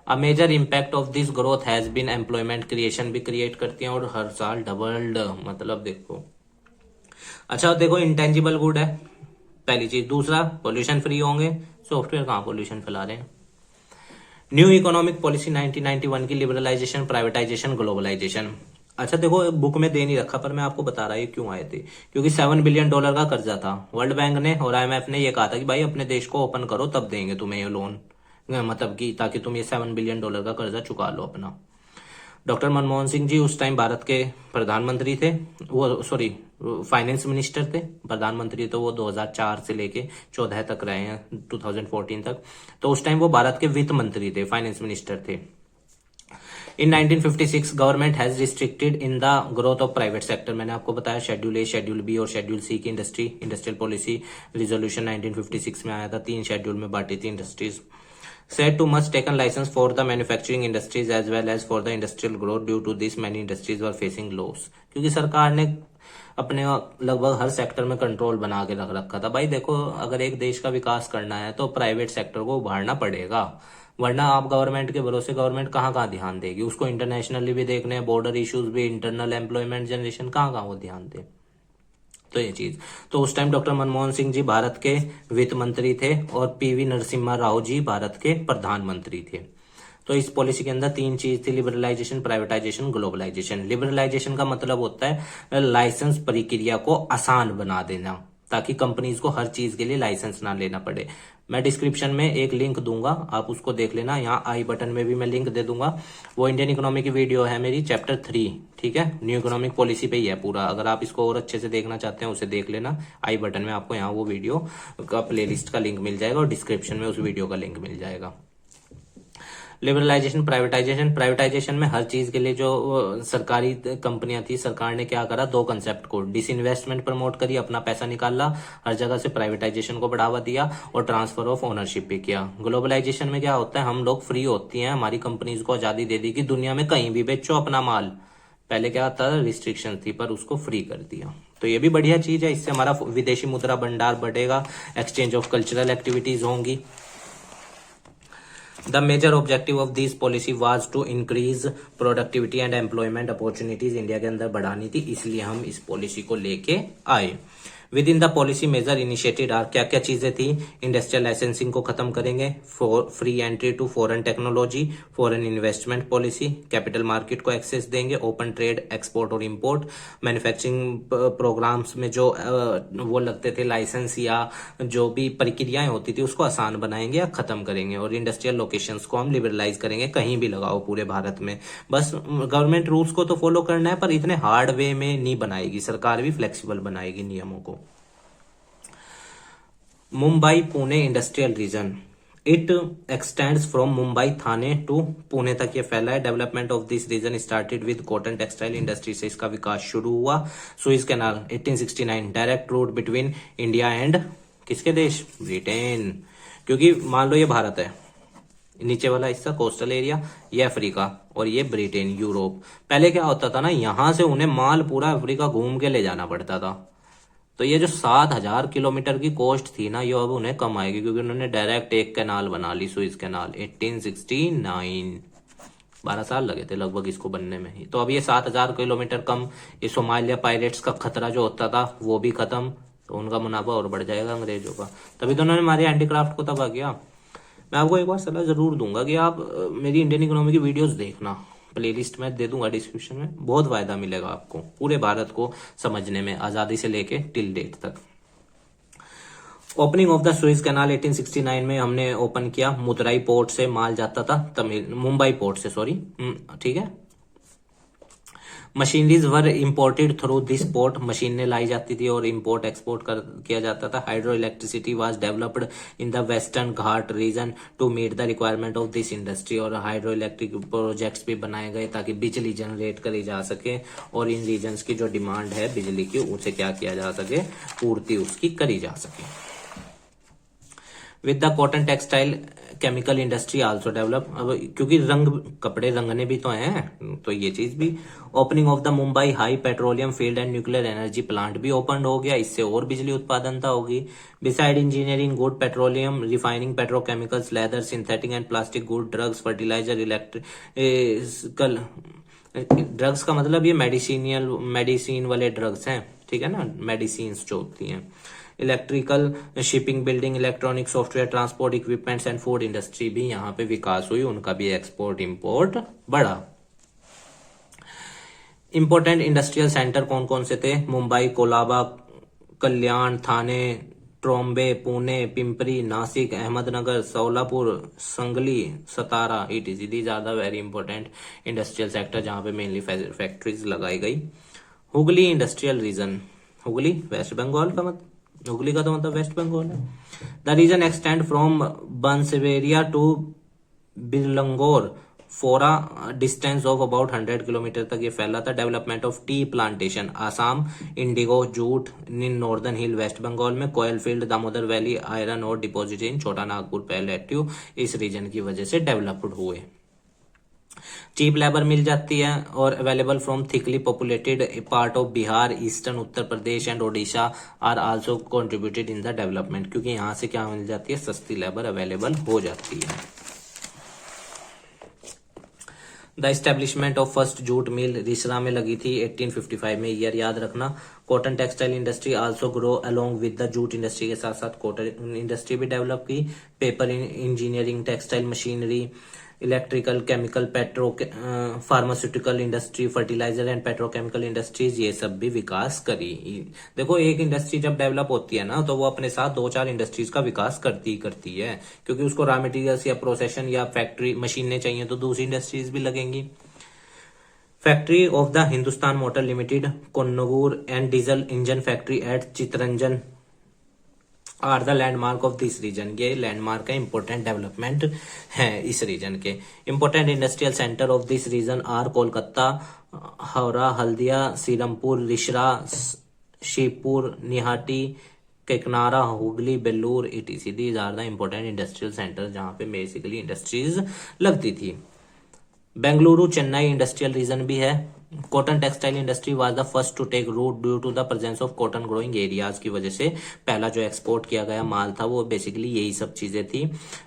A major impact of this growth has been employment creation भी क्रिएट करती हैं, और हर साल डबल्ड, मतलब देखो। अच्छा देखो, इंटेंजिबल गुड है पहली चीज। दूसरा, पोल्यूशन फ्री होंगे, सॉफ्टवेयर कहाँ पोल्यूशन फैला रहे हैं। न्यू इकोनॉमिक पॉलिसी 1991 की, लिबरलाइजेशन, प्राइवेटाइजेशन, ग्लोबलाइजेशन। अच्छा देखो, बुक में दे नहीं रखा पर मैं आपको बता रहा हूँ क्यों आए थे, क्योंकि $7 बिलियन का कर्जा था। वर्ल्ड बैंक ने और आईएमएफ ने ये कहा था कि भाई अपने देश को ओपन करो तब देंगे तुम्हें ये लोन, मतलब कि ताकि तुम ये $7 बिलियन का कर्जा चुका लो अपना। डॉक्टर मनमोहन सिंह जी उस टाइम भारत के प्रधानमंत्री थे, वो सॉरी फाइनेंस मिनिस्टर थे। प्रधानमंत्री तो वो 2004 से लेके 14 तक रहे हैं, 2014 तक। तो उस टाइम वो भारत के वित्त मंत्री थे, फाइनेंस मिनिस्टर थे। इन 1956 government has restricted in the growth of private sector. मैंने आपको बताया शेड्यूल ए, शेड्यूल बी और शेड्यूल सी की इंडस्ट्रियल पॉलिसी रिजोल्यूशन 1956 में आया था। 3 शेड्यूल में बांटी थी industries. Said to must taken license for the manufacturing industries as well as for the industrial growth. Due to this many industries were facing loss. क्योंकि सरकार ने अपने लगभग हर सेक्टर में कंट्रोल बना के रख रखा था। भाई देखो, अगर एक देश का विकास करना है तो प्राइवेट सेक्टर को उभारना पड़ेगा, वरना आप गवर्नमेंट के भरोसे गवर्नमेंट कहाँ कहाँ ध्यान देगी। उसको इंटरनेशनली भी देखने हैं, बॉर्डर इश्यूज भी, इंटरनल एम्प्लॉयमेंट जनरेशन, कहाँ कहाँ वो ध्यान दे। तो ये चीज, तो उस टाइम डॉक्टर मनमोहन सिंह जी भारत के वित्त मंत्री थे और पीवी नरसिम्हा राव जी भारत के प्रधानमंत्री थे। तो इस पॉलिसी के अंदर 3 चीज थी, लिबरलाइजेशन, प्राइवेटाइजेशन, ग्लोबलाइजेशन। लिबरलाइजेशन का मतलब होता है लाइसेंस प्रक्रिया को आसान बना देना, ताकि कंपनीज को हर चीज के लिए लाइसेंस ना लेना पड़े। मैं डिस्क्रिप्शन में एक लिंक दूंगा, आप उसको देख लेना। यहाँ आई बटन में भी मैं लिंक दे दूंगा। वो इंडियन इकोनॉमी की वीडियो है मेरी, चैप्टर 3, ठीक है, न्यू इकोनॉमिक पॉलिसी पे ही है पूरा। अगर आप इसको और अच्छे से देखना चाहते हैं उसे देख लेना। आई बटन में आपको यहाँ वो वीडियो का प्लेलिस्ट का लिंक मिल जाएगा और डिस्क्रिप्शन में उस वीडियो का लिंक मिल जाएगा। लिबरलाइजेशन, प्राइवेटाइजेशन में हर चीज के लिए जो सरकारी कंपनियां थी, सरकार ने क्या करा, 2 कंसेप्ट को डिसइन्वेस्टमेंट प्रमोट करी, अपना पैसा निकाला हर जगह से, प्राइवेटाइजेशन को बढ़ावा दिया और ट्रांसफर ऑफ ओनरशिप भी किया। ग्लोबलाइजेशन में क्या होता है, हम लोग फ्री होती हैं, हमारी कंपनीज को आजादी दे दी कि दुनिया में कहीं भी बेचो अपना माल। पहले क्या था, रिस्ट्रिक्शन थी, पर उसको फ्री कर दिया। तो ये भी बढ़िया चीज है, इससे हमारा विदेशी मुद्रा भंडार बढ़ेगा, एक्सचेंज ऑफ कल्चरल एक्टिविटीज होंगी। The major objective of this policy was to increase productivity and employment opportunities. India के अंदर बढ़ानी थी, इसलिए हम इस पॉलिसी को लेके आए। Within the policy measure initiated are, क्या क्या चीजें थी, इंडस्ट्रियल लाइसेंसिंग को खत्म करेंगे, free entry to foreign technology, foreign investment policy, capital market को एक्सेस देंगे, ओपन ट्रेड, एक्सपोर्ट और इंपोर्ट, मैन्युफैक्चरिंग प्रोग्राम्स में जो वो लगते थे लाइसेंस या जो भी प्रक्रियाएं होती थी उसको आसान बनाएंगे या खत्म करेंगे, और इंडस्ट्रियल लोकेशंस को हम लिबरलाइज करेंगे, कहीं भी लगाओ पूरे भारत में। बस गवर्नमेंट रूल्स को तो फॉलो करना है, पर इतने हार्ड वे में नहीं बनाएगी सरकार, भी फ्लेक्सिबल बनाएगी नियमों को। Mumbai Pune industrial region, it extends from Mumbai Thane to Pune तक ये फैला है। Development of this region started with cotton textile industry से इसका विकास शुरू हुआ। Suez canal 1869, direct road between India and किसके देश, ब्रिटेन। क्योंकि मान लो ये भारत है, नीचे वाला हिस्सा कोस्टल एरिया, ये अफ्रीका और ये ब्रिटेन यूरोप। पहले क्या होता था ना, यहां से उन्हें माल पूरा अफ्रीका घूम के ले जाना पड़ता था। तो ये जो 7000 किलोमीटर की कोस्ट थी ना, ये अब उन्हें कम आएगी, क्योंकि उन्होंने डायरेक्ट एक कैनाल बना ली, सुएज कैनाल। 1869, 12 साल लगे थे लगभग इसको बनने में ही। तो अब ये 7000 किलोमीटर कम, ये सोमालिया पायरेट्स का खतरा जो होता था वो भी खत्म, तो उनका मुनाफा और बढ़ जाएगा अंग्रेजों का। तभी तो उन्होंने हमारे हैंडीक्राफ्ट को तबाह किया। मैं आपको एक बार सलाह जरूर दूंगा कि आप मेरी इंडियन इकोनॉमी की वीडियोस देखना, प्लेलिस्ट में दे दूंगा डिस्क्रिप्शन में, बहुत फायदा मिलेगा आपको पूरे भारत को समझने में, आजादी से लेके टिल डेट तक। Opening of the Suez canal 1869 में हमने ओपन किया। मुतराई पोर्ट से माल जाता था, मुंबई पोर्ट से, सॉरी, ठीक है। Machineries were imported through this port, मशीनें लाई जाती थी और इम्पोर्ट एक्सपोर्ट किया जाता था। Hydro electricity was developed in the western Ghat region to meet the requirement of this industry, और हाइड्रो इलेक्ट्रिक प्रोजेक्ट्स भी बनाए गए ताकि बिजली जनरेट करी जा सके और इन रीजन्स की जो डिमांड है बिजली की उसे क्या किया जा सके, पूर्ति उसकी करी जा सके। With the cotton textile chemical industry also develop, अब क्योंकि रंग कपड़े रंगने भी तो हैं तो ये चीज भी। Opening of the Mumbai high petroleum field and nuclear energy plant भी ओपन हो गया, इससे और बिजली उत्पादनता होगी। Beside engineering good petroleum refining petrochemicals leather synthetic and plastic good drugs fertiliser electrical, drugs का मतलब ये मेडिसिन वाले ड्रग्स हैं, ठीक है ना, मेडिसिन जो होती हैं। Electrical, shipping, building, electronic, software, transport equipments and food industry भी यहाँ पे विकास हुई, उनका भी एक्सपोर्ट इंपोर्ट बढ़ा। इंपोर्टेंट इंडस्ट्रियल सेंटर कौन कौन से थे? Mumbai, Colaba, Kalyan, Thane, Trombay, Pune, Pimpri, Nashik, Ahmednagar, Solapur, Sangli, Satara, E T C. These are the very important industrial sector जहां पे मेनली फैक्ट्रीज लगाई गई। Hooghly industrial region, Hooghly West Bengal का हुगली का तो मतलब वेस्ट बंगाल है। The region extend from Bansberia to Birlanagar for a distance of about 100 kilometre तक ये फैला था। Development of tea plantation, Assam, indigo, jute in northern hill West Bengal में, coal field, Damodar valley, iron ore deposit in Chota Nagpur plateau इस रीजन की वजह से डेवलप्ड हुए। चीप लेबर मिल जाती है और available from thickly populated part of Bihar, eastern Uttar Pradesh and Odisha are also contributed in the development, क्योंकि यहां से क्या मिल जाती है, सस्ती लेबर अवेलेबल हो जाती है। The establishment of first jute mill Rishra में लगी थी 1855 में, ईयर याद रखना। Cotton textile industry also grow along with the jute industry, के साथ साथ कॉटन इंडस्ट्री भी डेवलप की। Paper engineering, textile machinery, electrical, chemical, petro pharmaceutical industry, fertiliser and petrochemical industries, ये सब भी विकास करी। देखो एक इंडस्ट्री जब डेवलप होती है ना तो वो अपने साथ 2-4 इंडस्ट्रीज का विकास करती है, क्योंकि उसको रॉ मटेरियल्स या प्रोसेशन या फैक्ट्री मशीनें चाहिए तो दूसरी इंडस्ट्रीज भी लगेंगी। Factory of the Hindustan motor limited, Konnur and diesel engine factory at Chittaranjan are the landmark of this region, ये लैंडमार्क है, इंपोर्टेंट डेवलपमेंट है इस रीजन के। Important industrial centre of this region are Kolkata, Howrah, Haldia, Serampore, Rishra, Shibpur, Naihati, Kankinara, Hooghly, Belur, E T C. These are the important industrial centre जहां पे basically industries लगती थी। Bengaluru, Chennai industrial region भी है। Cotton textile industry was the first to take root due to the presence of cotton growing areas की वजह से पहला जो एक्सपोर्ट किया गया माल था वो बेसिकली यही सब चीजें थी।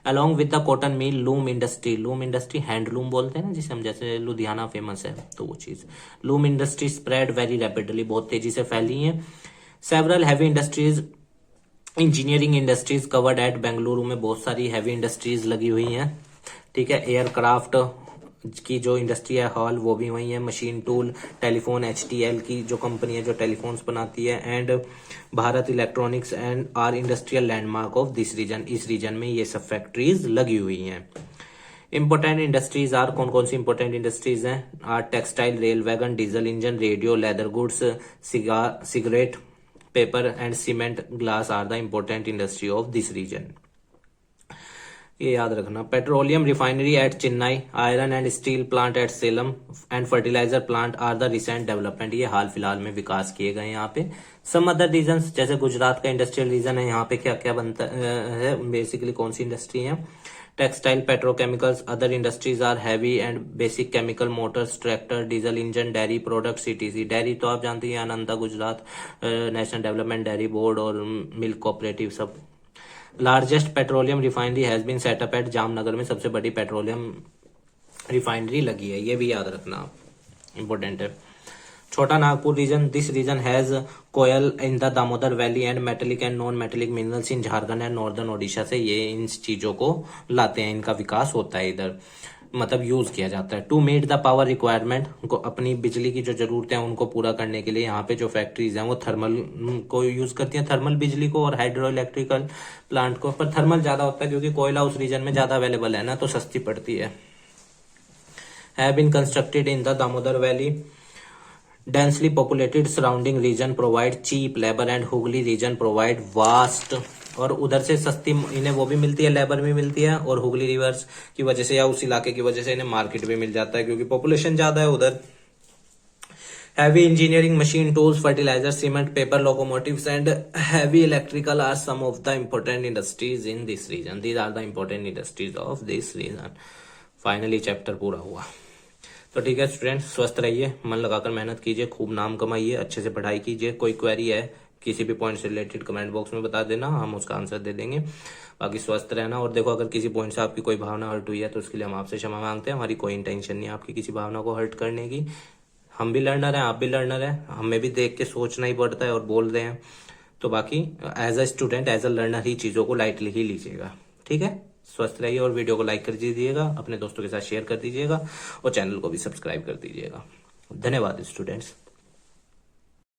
Along with the cotton mill, loom industry handloom बोलते हैं ना जिसे हम, जैसे लुधियाना फेमस है तो वो चीज। Loom industry spread very rapidly, बहुत तेजी से फैली है। Several heavy industries, engineering industries covered at Bengaluru में बहुत सारी हैवी इंडस्ट्रीज लगी हुई हैं, ठीक है। एयरक्राफ्ट की जो इंडस्ट्री है हॉल वो भी वही है। मशीन टूल, टेलीफोन, HTL की जो कंपनी है जो टेलीफोन्स बनाती है, and Bharat Electronics and are industrial landmark of this region, इस रीजन में ये सब फैक्ट्रीज लगी हुई हैं। इंपोर्टेंट इंडस्ट्रीज आर, कौन कौन सी इंपोर्टेंट इंडस्ट्रीज हैं? Are textile, rail wagon, diesel engine, radio, leather goods, cigarette, paper and cement, glass are the important industry of this region, ये याद रखना। Petroleum refinery at Chennai, iron and steel plant at Salem and fertiliser plant are the recent development, ये हाल फिलहाल में विकास किए गए यहाँ पे। सम अदर रीजन्स, जैसे गुजरात का इंडस्ट्रियल रीजन है, यहाँ पे क्या क्या बनता है, बेसिकली कौन सी इंडस्ट्री है? Textile, petrochemicals, other industries are heavy and basic chemical, motors, tractor, diesel engine, dairy products, ETC। Dairy तो आप जानते हैं Anand Gujarat national development dairy board और मिल्क कोऑपरेटिव सब। Largest petroleum refinery has been set up at Jamnagar में सबसे बड़ी पेट्रोलियम रिफाइनरी लगी है, ये भी याद रखना, इंपोर्टेंट है। Chota Nagpur region, this region has coal in the Damodar valley and metallic and non metallic minerals in Jharkhand and northern Odisha से ये इन चीजों को लाते हैं, इनका विकास होता है इधर, मतलब यूज किया जाता है। To meet the power requirement, को अपनी बिजली की जो जरूरतें हैं उनको पूरा करने के लिए यहाँ पे जो फैक्ट्रीज हैं वो थर्मल को यूज करती हैं, थर्मल बिजली को, और हाइड्रो इलेक्ट्रिकल प्लांट को। पर थर्मल ज्यादा होता है क्योंकि कोयला उस रीजन में ज्यादा अवेलेबल है ना, तो सस्ती पड़ती है। Have been constructed in the Damodar valley, densely populated surrounding region provide cheap labor and Hooghly region provide vast, और उधर से सस्ती इन्हें वो भी मिलती है, लेबर भी मिलती है, और हुगली रिवर्स की वजह से या उस इलाके की वजह से इन्हें मार्केट भी मिल जाता है क्योंकि पॉपुलेशन ज्यादा है उधर। Heavy engineering machine tools, fertilizer, cement, paper, locomotives and heavy electrical are some of the important industries in this region. These are the important industries of this region. Finally chapter पूरा हुआ। तो ठीक है students, स्वस्थ रहिए, मन लगाकर मेहनत कीजिए, खूब नाम कमाइए, अच्छे से पढ़ाई कीजिए। कोई क्वेरी है किसी भी पॉइंट से रिलेटेड कमेंट बॉक्स में बता देना, हम उसका आंसर दे देंगे। बाकी स्वस्थ रहना, और देखो अगर किसी पॉइंट से आपकी कोई भावना हर्ट हुई है तो उसके लिए हम आपसे क्षमा मांगते हैं। हमारी कोई इंटेंशन नहीं है आपकी किसी भावना को हर्ट करने की। हम भी लर्नर हैं, आप भी लर्नर हैं, हमें भी देख के सोचना ही पड़ता है और बोल रहे हैं। तो बाकी as a student, as a learner ही चीज़ों को लाइटली ही लीजिएगा। ठीक है, स्वस्थ रहिए और वीडियो को लाइक कर दीजिएगा, अपने दोस्तों के साथ शेयर कर दीजिएगा और चैनल को भी सब्सक्राइब कर दीजिएगा। धन्यवाद स्टूडेंट्स।